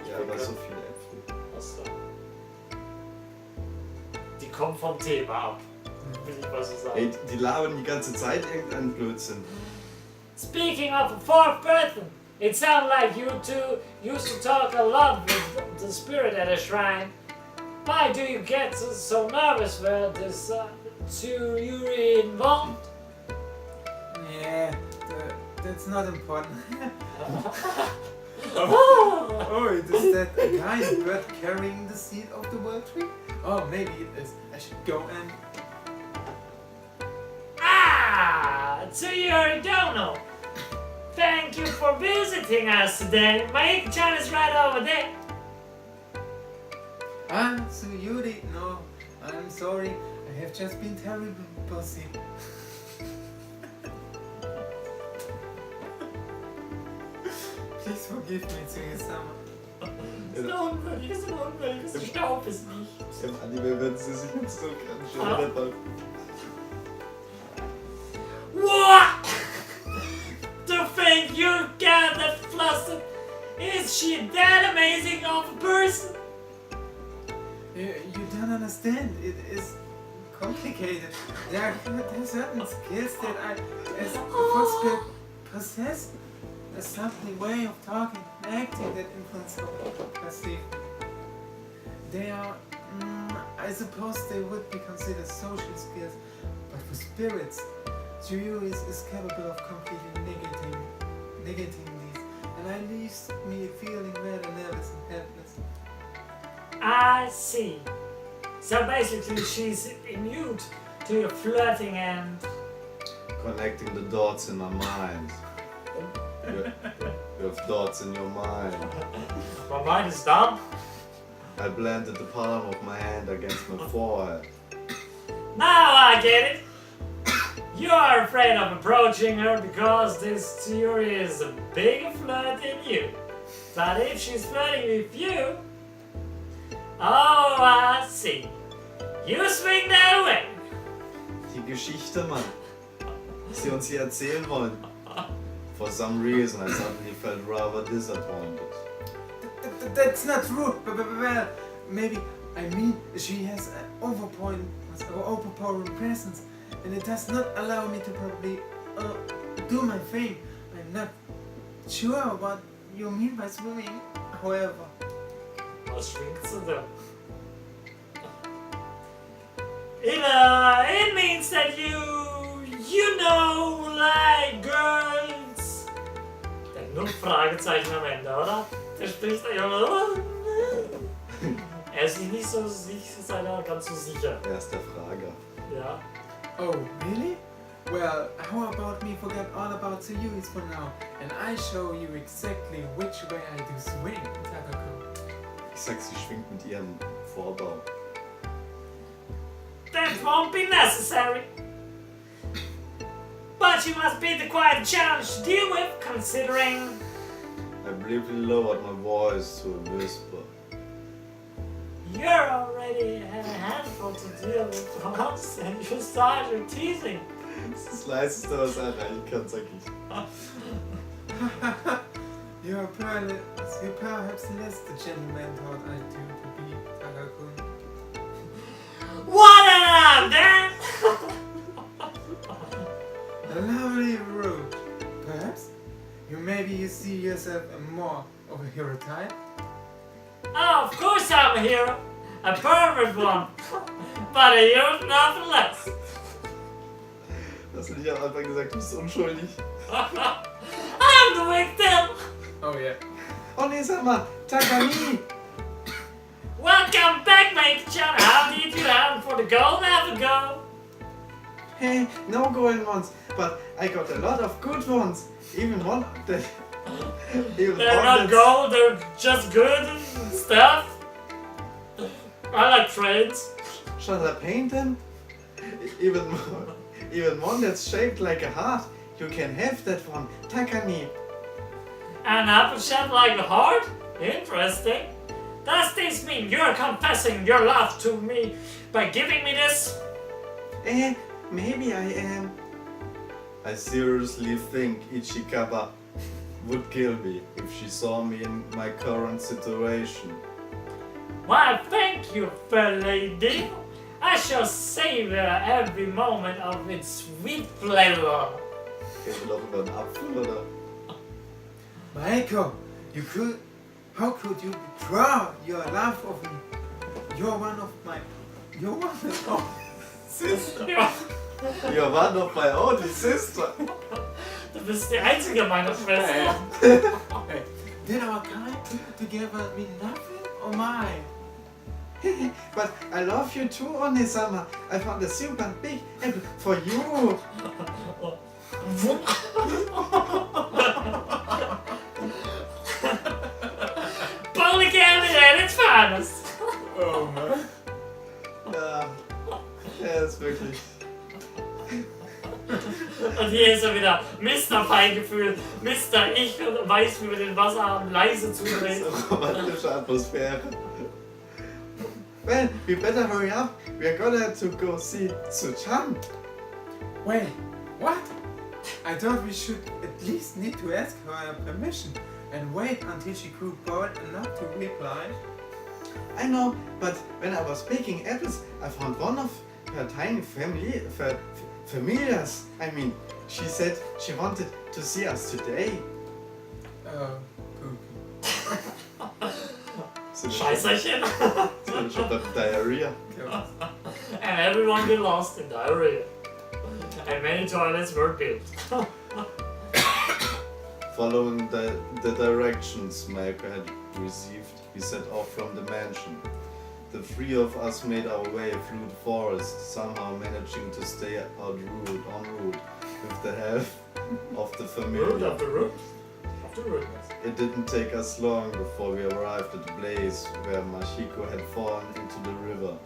Speaker 2: Ja, aber so viele Äpfel.
Speaker 1: Achso. Die kommt vom Thema ab. Will ich mal so sagen.
Speaker 2: Ey, die labern die ganze Zeit irgendeinen Blödsinn.
Speaker 1: Speaking of a 4th person, it sounds like you two used to talk a lot with the spirit at a shrine. Why do you get so nervous when there's Tsuyuri involved?
Speaker 4: Yeah, that's not important.
Speaker 1: Oh,
Speaker 4: Oh, is that a giant bird carrying the seed of the world tree? Oh, maybe it is. I should go and...
Speaker 1: Tsuyuri Dono. Thank you for visiting us today. Meiko-chan is right over there.
Speaker 4: Ah, Tsuyuri, no, I'm sorry. I have just been terribly busy. Please forgive me, Tsuyu-sama.
Speaker 1: Das ist unwürdig, das ist unwürdig, das Staub ist nicht.
Speaker 2: Im Anime werden sie sich jetzt so ganz schön retten.
Speaker 1: What? To think you got that flustered? Is she that amazing of a person?
Speaker 4: You don't understand. It is complicated. There are certain skills that I, as a fox possess, a something way of talking and acting that influence how I perceive. They are, I suppose they would be considered social skills, but for spirits, Tsuyuri is capable of completely negating these, and I leaves me feeling rather nervous and helpless.
Speaker 1: I see. So basically she's immune to your flirting and...
Speaker 2: Connecting the dots in my mind. You have dots in your mind.
Speaker 1: My mind is done.
Speaker 2: I planted the palm of my hand against my forehead.
Speaker 1: Now I get it. You are afraid of approaching her because this Tsuyuri is a bigger flirt than you. But if she's flirting with you... Oh, I see. You swing that way.
Speaker 2: Die Geschichte, Mann. Sie uns hier erzählen wollen. For some reason, I suddenly felt rather disappointed.
Speaker 4: That's not true. Well, maybe I mean she has an overpowering presence, and it does not allow me to probably do my thing. I'm not sure what you mean by swimming. However,
Speaker 1: Was schwingt sie denn? It means that you know, like girls. Der hat nur ein Fragezeichen am Ende, oder? Der spricht da ja. Er ist sich nicht so ganz so sicher.
Speaker 2: Er ist der Frager.
Speaker 1: Ja.
Speaker 4: oh really? Well, how about me forget all about Tsuyuris for now, and I show you exactly which way I do swing, Takako.
Speaker 2: Ich sag, sie schwingt mit ihrem Vorbau.
Speaker 1: That won't be necessary. But you must be the quite challenge to deal with, considering...
Speaker 2: I briefly lowered my voice to a whisper.
Speaker 1: You're already a handful to deal with once and you started teasing.
Speaker 2: Das ist das Leiseste, was er erreichen kann, sag ich.
Speaker 4: You're perhaps less the gentleman thought I do to be, Takako.
Speaker 1: What am I then?
Speaker 4: A lovely road. Perhaps? Maybe you see yourself more of a hero type?
Speaker 1: Oh, of course I'm a hero. A perfect one. But a hero nothing less.
Speaker 2: Das hätte ich am Anfang gesagt, du bist unschuldig.
Speaker 1: I'm the victim.
Speaker 4: Oh yeah.
Speaker 3: Oh nee, sag mal, Takami!
Speaker 1: Welcome back, Meiko-chan. How did you have for the goal? Never go.
Speaker 3: Hey, no going ones, but I got a lot of good ones. Even one that... Even
Speaker 1: They're
Speaker 3: one
Speaker 1: not
Speaker 3: that's-
Speaker 1: gold, they're just good and stuff. I like trains.
Speaker 3: Shall I paint them? Even even one that's shaped like a heart. You can have that one, Takani.
Speaker 1: An apple shaped like a heart? Interesting. Does this mean you're confessing your love to me by giving me this?
Speaker 3: Maybe I am.
Speaker 2: I seriously think Ichikaba would kill me if she saw me in my current situation.
Speaker 1: Why, thank you, fair lady. I shall savor every moment of its sweet flavor.
Speaker 2: Gehen wir doch über einen Apfel, oder?
Speaker 4: Maiko, how could you withdraw your love of me? You're one of my sister.
Speaker 2: You're one of my only sister.
Speaker 1: Du bist die einzige meiner Schwester.
Speaker 4: Hey, did our kind together mean nothing or mine?
Speaker 3: But I love you too, Onisama. I found a super big apple for you.
Speaker 1: Polygamy at its finest.
Speaker 4: Oh man.
Speaker 3: Ja, ist wirklich.
Speaker 1: Und hier ist er wieder. Mr. Feingefühl. Mr. Ich weiß, wie wir den Wasserhahn leise zudrehen.
Speaker 2: Romantische Atmosphäre.
Speaker 3: Well, we better hurry up. We're gonna to go see Tsuchan.
Speaker 4: Wait, what? I thought we should at least need to ask her permission and wait until she grew bold enough to reply.
Speaker 3: I know, but when I was picking apples, I found one of her tiny familiars. I mean, she said she wanted to see us today.
Speaker 1: Scheißerchen.
Speaker 2: Sind schon bei Diarrhea.
Speaker 1: And everyone get lost in diarrhea. And many toilets were built.
Speaker 2: Following the directions Maiko had received, we set off from the mansion. The three of us made our way through the forest, somehow managing to stay en route with the help of the familiar.
Speaker 1: Of the root? Of the root.
Speaker 2: It didn't take us long before we arrived at the place where Machiko had fallen into the river.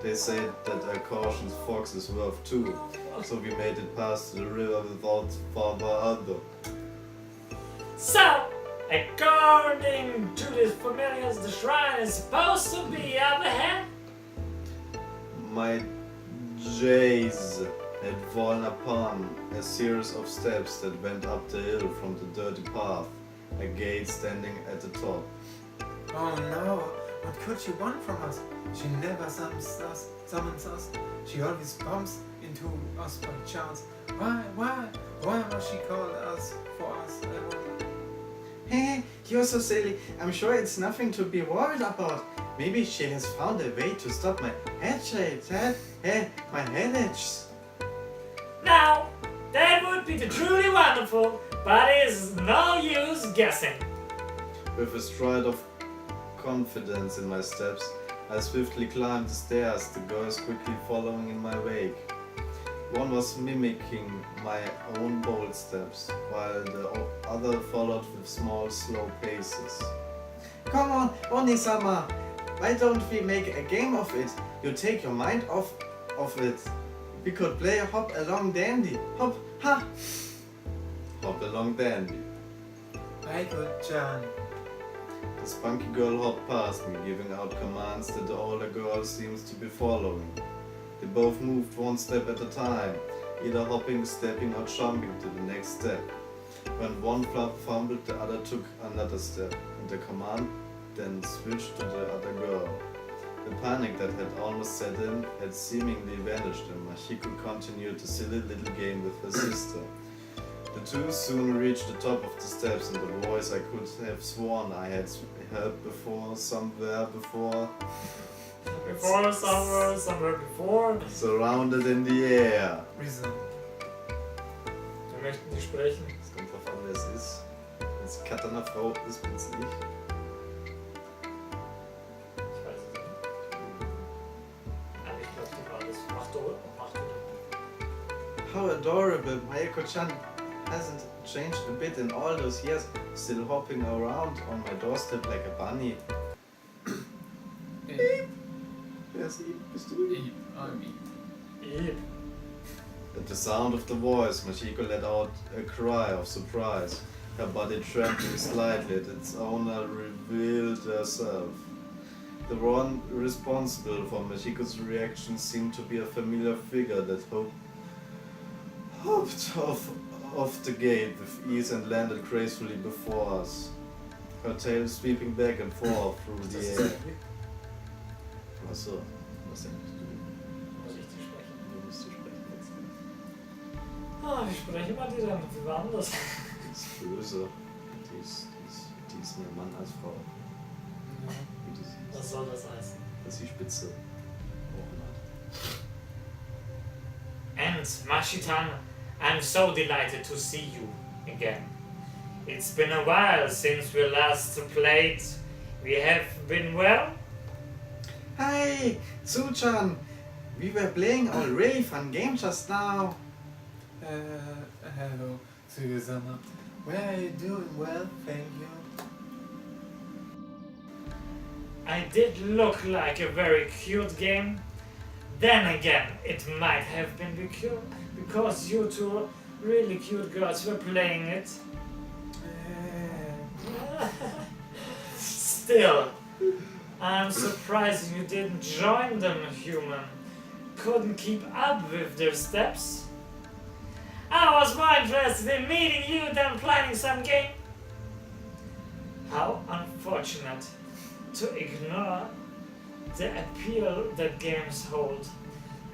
Speaker 2: They said that a cautious fox is worth two, so we made it past the river without further ado.
Speaker 1: So, according to the familiars, the shrine is supposed to be up ahead.
Speaker 2: My Jays had fallen upon a series of steps that went up the hill from the dirty path, a gate standing at the top.
Speaker 4: Oh no, what could she want from us? She never summons us. She always bumps into us by chance. Why must she call us for us? I wonder.
Speaker 3: Hey, you're so silly. I'm sure it's nothing to be worried about. Maybe she has found a way to stop my headaches. My headaches.
Speaker 1: Now, that would be truly wonderful, but it is no use guessing.
Speaker 2: With a stride of confidence in my steps, I swiftly climbed the stairs, the girls quickly following in my wake. One was mimicking my own bold steps, while the other followed with small, slow paces.
Speaker 3: Come on, Onisama. Why don't we make a game of it? You take your mind off of it. We could play hop along dandy. Hop, ha!
Speaker 2: Hop along dandy.
Speaker 4: Maiko-chan.
Speaker 2: The spunky girl hopped past me, giving out commands that the older girl seems to be following. They both moved one step at a time, either hopping, stepping or jumping to the next step. When one fumbled, the other took another step, and the command then switched to the other girl. The panic that had almost set in had seemingly vanished, and Machiko continued the silly little game with her sister. The two soon reached the top of the steps, and the voice I could have sworn I had heard before, somewhere before,
Speaker 1: Somewhere before.
Speaker 2: surrounded in the air.
Speaker 4: Reason.
Speaker 1: Wir möchten nicht sprechen.
Speaker 2: Es kommt drauf an, wer es ist. Wenn es Katana Frau ist, bin es nicht.
Speaker 1: Ich weiß es nicht. Aber ich glaube, die war das. Macht du.
Speaker 3: How adorable. Mayako-chan hasn't changed a bit in all those years, still hopping around on my doorstep like a bunny.
Speaker 2: Wer ist sie? Bist du?
Speaker 4: I'm
Speaker 1: Eve.
Speaker 2: At the sound of the voice, Machiko let out a cry of surprise. Her body trembling slightly as its owner revealed herself. The one responsible for Machiko's reaction seemed to be a familiar figure that hopped off the gate with ease and landed gracefully before us. Her tail sweeping back and forth through the air. Achso, was denkst du?
Speaker 1: Muss ich die sprechen?
Speaker 2: Du musst sie sprechen jetzt.
Speaker 1: Ah, wie spreche man die denn? Wie war denn das?
Speaker 2: Die ist böse. Die ist mehr Mann als Frau. Wie du siehst.
Speaker 1: Was soll das heißen?
Speaker 2: Dass sie spitze Ohren hat.
Speaker 1: And Mashitan, I'm so delighted to see you again. It's been a while since we last played. We have been well?
Speaker 3: Hi, Su-chan. We were playing a really fun game just now.
Speaker 4: Hello, Susanna. Where are you doing? Well, thank you.
Speaker 1: I did look like a very cute game. Then again, it might have been because you two really cute girls were playing it. Still, I'm surprised you didn't join them, human. Couldn't keep up with their steps. I was more interested in meeting you than planning some game. How unfortunate to ignore the appeal that games hold.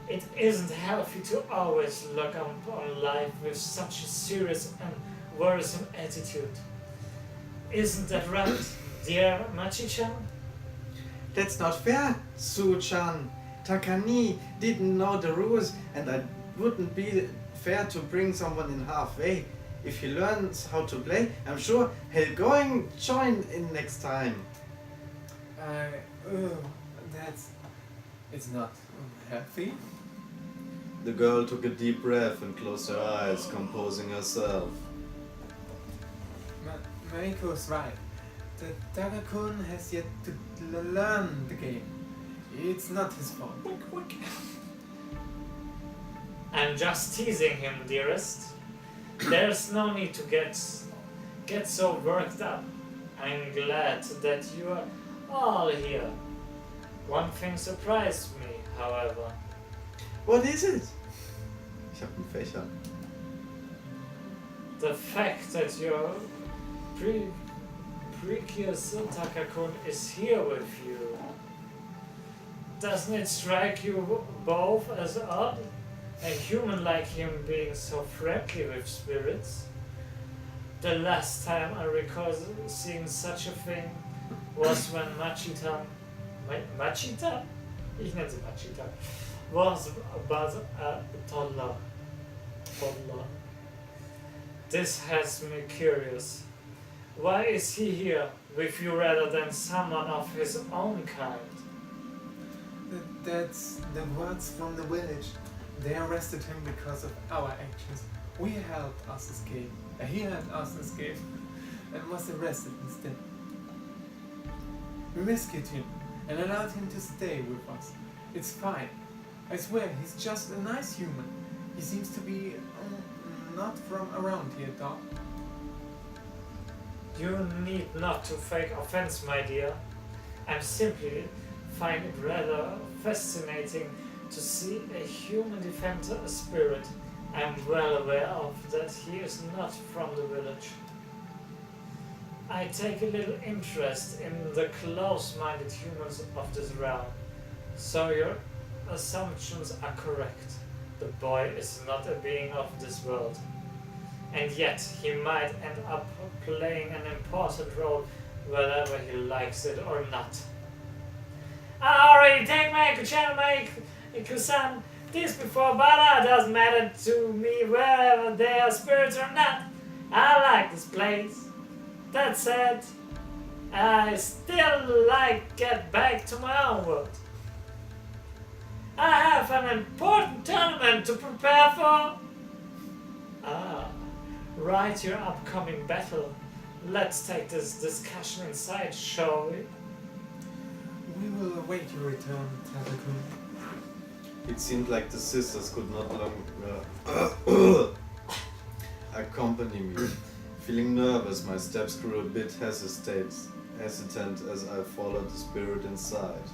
Speaker 1: It isn't healthy to always look upon life with such a serious and worrisome attitude. Isn't that right, dear Machi-chan?
Speaker 3: That's not fair, Su-chan. Takani didn't know the rules, and it wouldn't be fair to bring someone in halfway. If he learns how to play, I'm sure he'll join in next time.
Speaker 4: It's not healthy.
Speaker 2: The girl took a deep breath and closed her eyes, composing herself.
Speaker 4: Mariko's right. The Daga-kun has yet to learn the game. It's not his fault.
Speaker 1: I'm just teasing him, dearest. There's no need to get so worked up. I'm glad that you are all here. One thing surprised me, however.
Speaker 3: What is it?
Speaker 2: Ich hab einen Fächer.
Speaker 1: The fact that your previous Takakun is here with you. Doesn't it strike you both as odd? A human like him being so friendly with spirits? The last time I recall seeing such a thing was when Machitan? Ich nenne sie Machitan. Was but a toddler. This has me curious. Why is he here with you rather than someone of his own kind?
Speaker 4: That's the words from the village. They arrested him because of our actions. We helped us escape. He helped us escape and was arrested instead. We rescued him and allowed him to stay with us. It's fine. I swear, he's just a nice human. He seems to be not from around here, dog.
Speaker 1: You need not to fake offense, my dear. I simply find it rather fascinating to see a human defend a spirit. I'm well aware of that he is not from the village. I take a little interest in the close-minded humans of this realm. So your assumptions are correct. The boy is not a being of this world. And yet he might end up playing an important role whether he likes it or not. I already take my channel, my Kusan. This before, but it doesn't matter to me whether they are spirits or not. I like this place. That said, I still like get back to my own world. I have an important tournament to prepare for. Right, your upcoming battle. Let's take this discussion inside, shall we?
Speaker 4: We will await your return, Takakun.
Speaker 2: It seemed like the sisters could not longer accompany me. Feeling nervous, my steps grew a bit hesitant as I followed the spirit inside.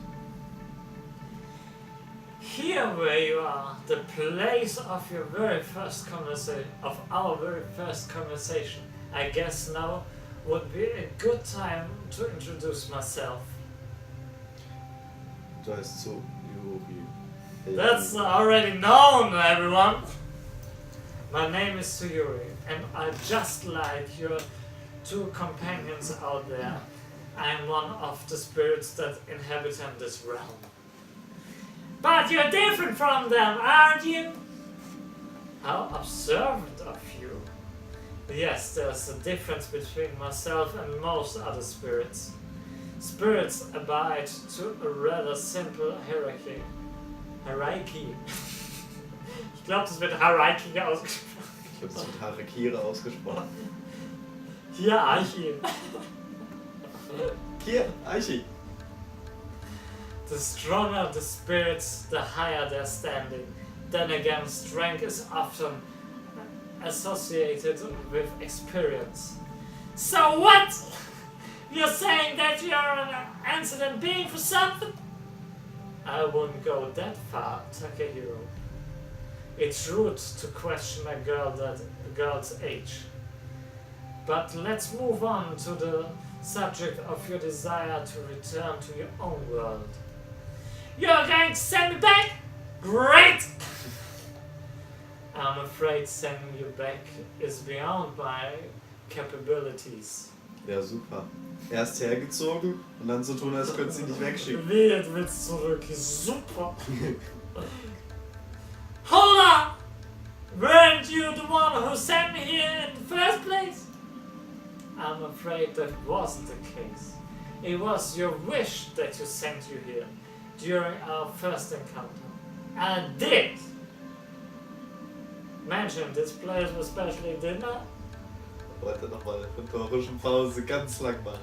Speaker 1: Here where you are, the place of your very first conversation, of our very first conversation. I guess now would be a good time to introduce myself.
Speaker 2: Du heißt so Yuri.
Speaker 1: That's already known, everyone. My name is Suyuri, and I just like your two companions out there. I am one of the spirits that inhabit in this realm. But you're different from them, aren't you? How observant of you. Yes, there's a difference between myself and most other spirits. Spirits abide to a rather simple hierarchy. Ich glaube, das wird Hierarchy ausgesprochen.
Speaker 2: Ich habe es mit Harakiri ausgesprochen.
Speaker 1: Hierarchy.
Speaker 2: Hier, Aichi.
Speaker 1: The stronger the spirits, the higher their standing. Then again, strength is often associated with experience. So what? You're saying that you're an ancient being for something? I wouldn't go that far, Takehiro. It's rude to question a girl's age. But let's move on to the subject of your desire to return to your own world. You're going to send me back? Great! I'm afraid sending you back is beyond my capabilities.
Speaker 2: Ja, super. Erst hergezogen und dann so tun, als könntest du ihn nicht wegschicken.
Speaker 1: Wie, du willst zurück? Super! Hold on! Weren't you the one who sent me here in the first place? I'm afraid that wasn't the case. It was your wish that you sent you here during our first encounter. And I did! Mention this place was specially dinner?
Speaker 2: Wollte nochmal eine rhetorische Pause ganz lang machen.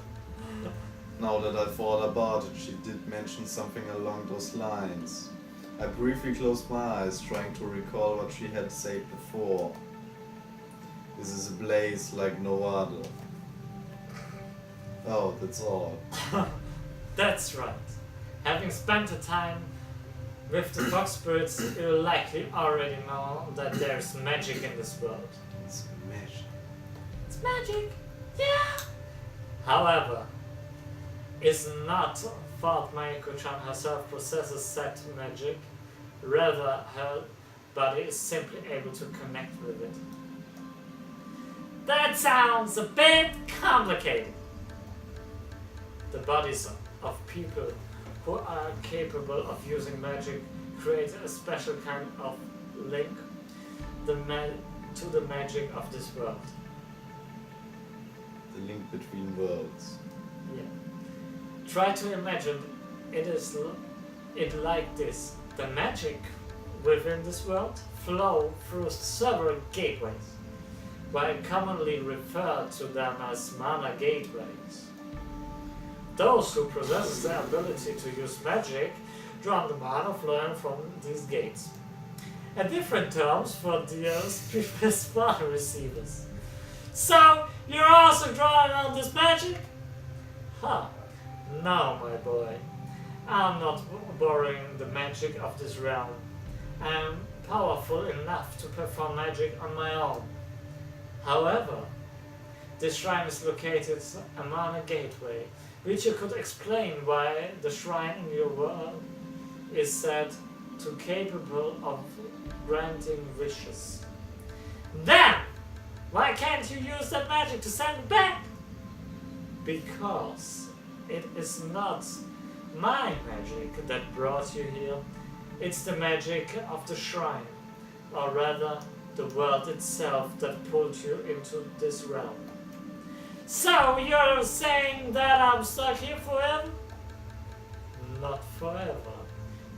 Speaker 2: Now that I thought about it, she did mention something along those lines. I briefly closed my eyes, trying to recall what she had said before. This is a place like no other. Oh, that's all.
Speaker 1: That's right. Having spent the time with the fox spirits, you likely already know that there's magic in this world.
Speaker 2: It's magic.
Speaker 1: It's magic, yeah! However, it's not thought Maiko-chan herself possesses said magic, rather her body is simply able to connect with it. That sounds a bit complicated. The bodies of people who are capable of using magic create a special kind of link to the magic of this world.
Speaker 2: The link between worlds.
Speaker 1: Yeah. Try to imagine it like this. The magic within this world flow through several gateways, while commonly referred to them as mana gateways. Those who possess the ability to use magic draw the mana flowing from these gates. And different terms for the previous mana receivers. So, you're also drawing on this magic? Huh. No, my boy. I'm not borrowing the magic of this realm. I am powerful enough to perform magic on my own. However, this shrine is located a mana gateway, which you could explain why the shrine in your world is said to capable of granting wishes. Then, why can't you use that magic to send it back? Because it is not my magic that brought you here. It's the magic of the shrine, or rather, the world itself that pulled you into this realm. So you're saying that I'm stuck here forever? Not forever.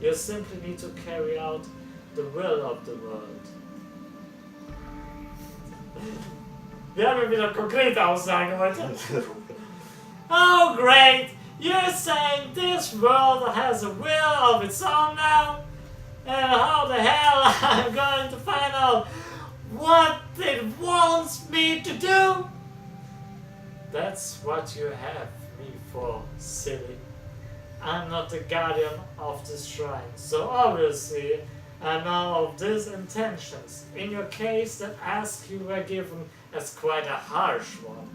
Speaker 1: You simply need to carry out the will of the world. Wir haben wieder konkrete Aussagen heute. Oh great! You're saying this world has a will of its own now? And how the hell I'm going to find out what it wants me to do? That's what you have me for, silly. I'm not the guardian of this shrine, so obviously I know of these intentions. In your case, that ask you were given as quite a harsh one.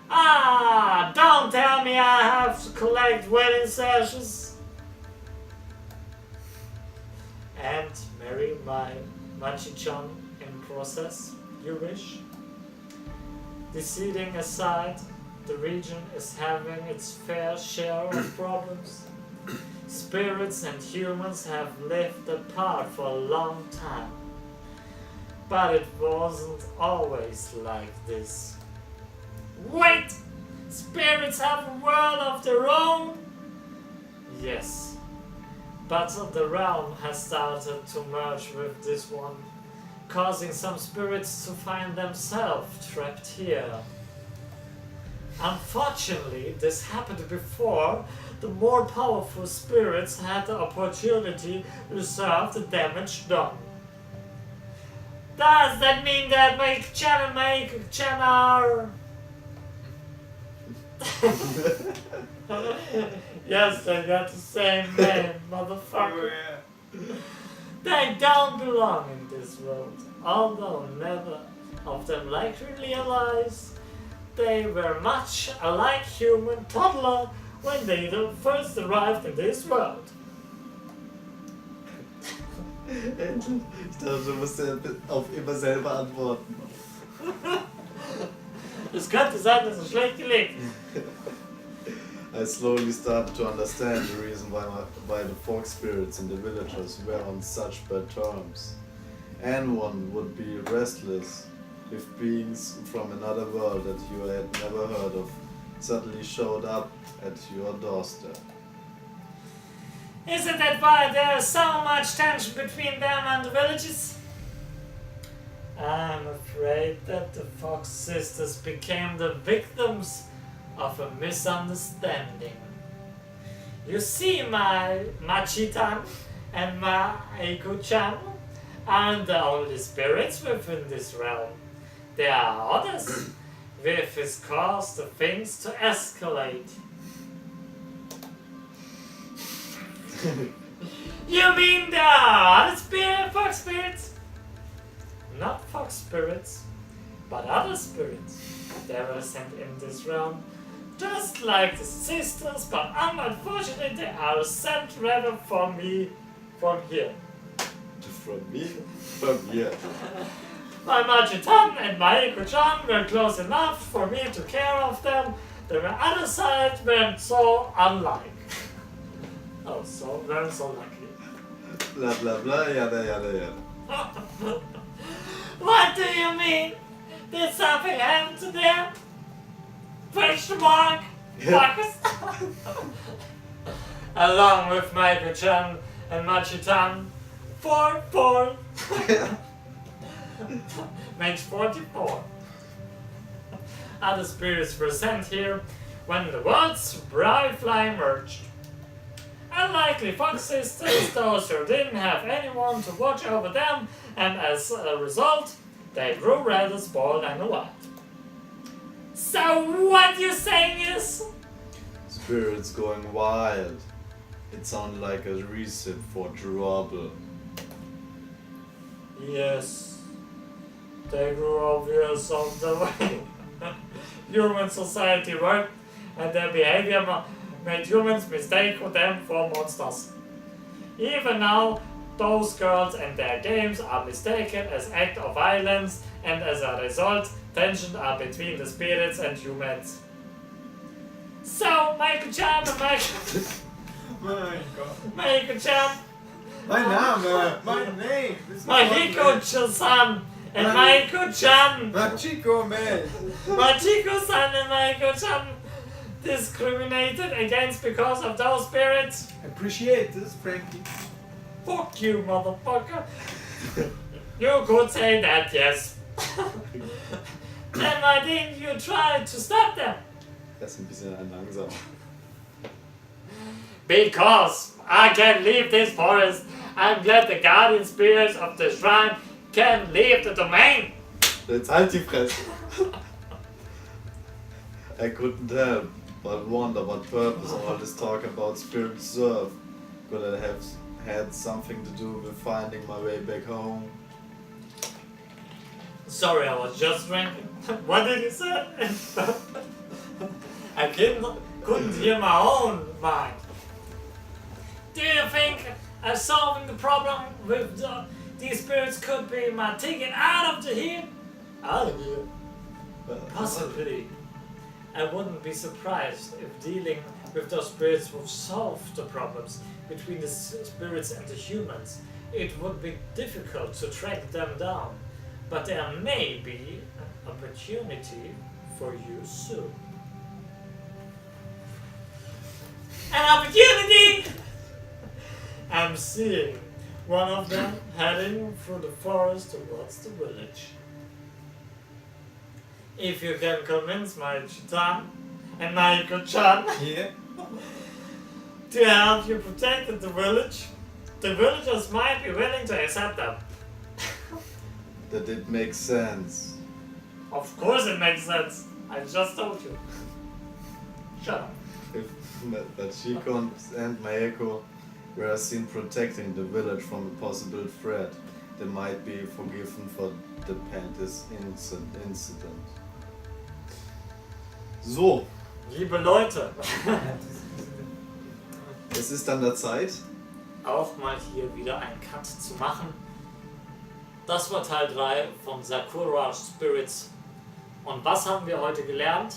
Speaker 1: Ah, don't tell me I have to collect wedding sashes and marry my Machi-chan in process, you wish? Deciding aside, the region is having its fair share of problems. Spirits and humans have lived apart for a long time. But it wasn't always like this. Wait! Spirits have a world of their own? Yes. But the realm has started to merge with this one, causing some spirits to find themselves trapped here. Unfortunately, this happened before the more powerful spirits had the opportunity to reserve the damage done. Does that mean that Maiko-chan and Maiko-chan are... Yes, they got the same name, motherfucker. They don't belong in this world, although never of them likely realized they were much alike human toddler when they first arrived in this world.
Speaker 2: Ich dachte, du musst ja auf immer selber antworten.
Speaker 1: Es könnte sein, dass es schlecht gelegt.
Speaker 2: I slowly started to understand the reason why the folk spirits and the villagers were on such bad terms. Anyone would be restless if beings from another world that you had never heard of suddenly showed up at your doorstep.
Speaker 1: Isn't that why there is so much tension between them and the villages? I'm afraid that the Fox sisters became the victims of a misunderstanding. You see, my Machi-chan and my Maiko-chan aren't the only spirits within this realm. There are others, which has caused the things to escalate. You mean there are other fox spirits? Not fox spirits, but other spirits. They were sent in this realm, just like the sisters, but unfortunately they are sent rather from me, from here.
Speaker 2: From me? From here.
Speaker 1: My Machi-chan and my Maiko-chan were close enough for me to care of them. The other side weren't so unlike. Oh, so weren't so lucky.
Speaker 2: Blah blah blah, yada yada yada.
Speaker 1: What do you mean? Did something happen to them? Question mark? Marcus? Along with Maiko-chan and Machi-chan, 4 makes 44. Other spirits were sent here when the world's bright flame merged. Unlikely fox sisters, those who didn't have anyone to watch over them, and as a result, they grew rather spoiled and wild. So what you're saying is?
Speaker 2: Spirits going wild. It sounded like a reset for trouble.
Speaker 1: Yes. They grew obvious of the way human society worked, and their behavior made humans mistake them for monsters. Even now, those girls and their games are mistaken as acts of violence, and as a result, tensions are between the spirits and humans. So, Maiko-chan and
Speaker 4: Mein Gott.
Speaker 1: Maiko-chan,
Speaker 4: Mein Name, mein Name. This is
Speaker 1: Mahiko-chan and Maiko-chan,
Speaker 4: Machiko, man.
Speaker 1: Machiko-san and Maiko-chan discriminated against because of those spirits.
Speaker 4: Appreciate this, Frankie.
Speaker 1: Fuck you, motherfucker. You could say that, yes. Then why didn't you try to stop them?
Speaker 2: Das ist ein bisschen langsam.
Speaker 1: Because I can leave this forest. I'm glad the guardian spirits of the shrine can leave the domain.
Speaker 2: Jetzt halt die Fresse. I couldn't help but wonder what purpose all this talk about spirits serve. Could it have had something to do with finding my way back home?
Speaker 1: Sorry, I was just drinking. What did you say? I couldn't hear my own mind. Do you think solving the problem with these spirits could be my ticket out of here? Out of here? Possibly. I wouldn't be surprised if dealing with those spirits would solve the problems between the spirits and the humans. It would be difficult to track them down, but there may be an opportunity for you soon. An opportunity! I'm seeing one of them heading through the forest towards the village. If you can convince my Chitan and Naiko-chan
Speaker 2: Yeah.
Speaker 1: to help you protect the villagers might be willing to accept them.
Speaker 2: That it makes sense.
Speaker 1: Of course it makes sense. I just told you. Shut up.
Speaker 2: If Bachiko and Maeko were seen protecting the village from a possible threat, they might be forgiven for the Panthers incident. So,
Speaker 1: Liebe Leute,
Speaker 2: es ist an der Zeit.
Speaker 1: auch mal hier wieder einen Cut zu machen. Das war Teil 3 von Sakura Spirits. Und was haben wir heute gelernt?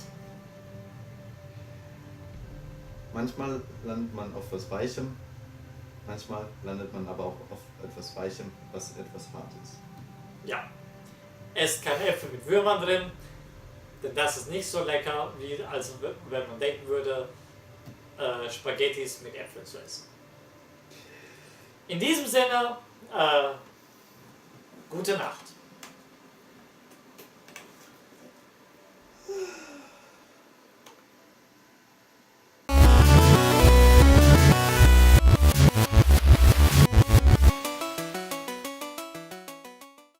Speaker 2: Manchmal landet man auf was Weichem, manchmal landet man aber auch auf etwas Weichem, was etwas hart ist.
Speaker 1: Ja, esst kein Äpfel mit Würmern drin, denn das ist nicht so lecker, wie als wenn man denken würde, Spaghettis mit Äpfeln zu essen. In diesem Sinne, gute Nacht.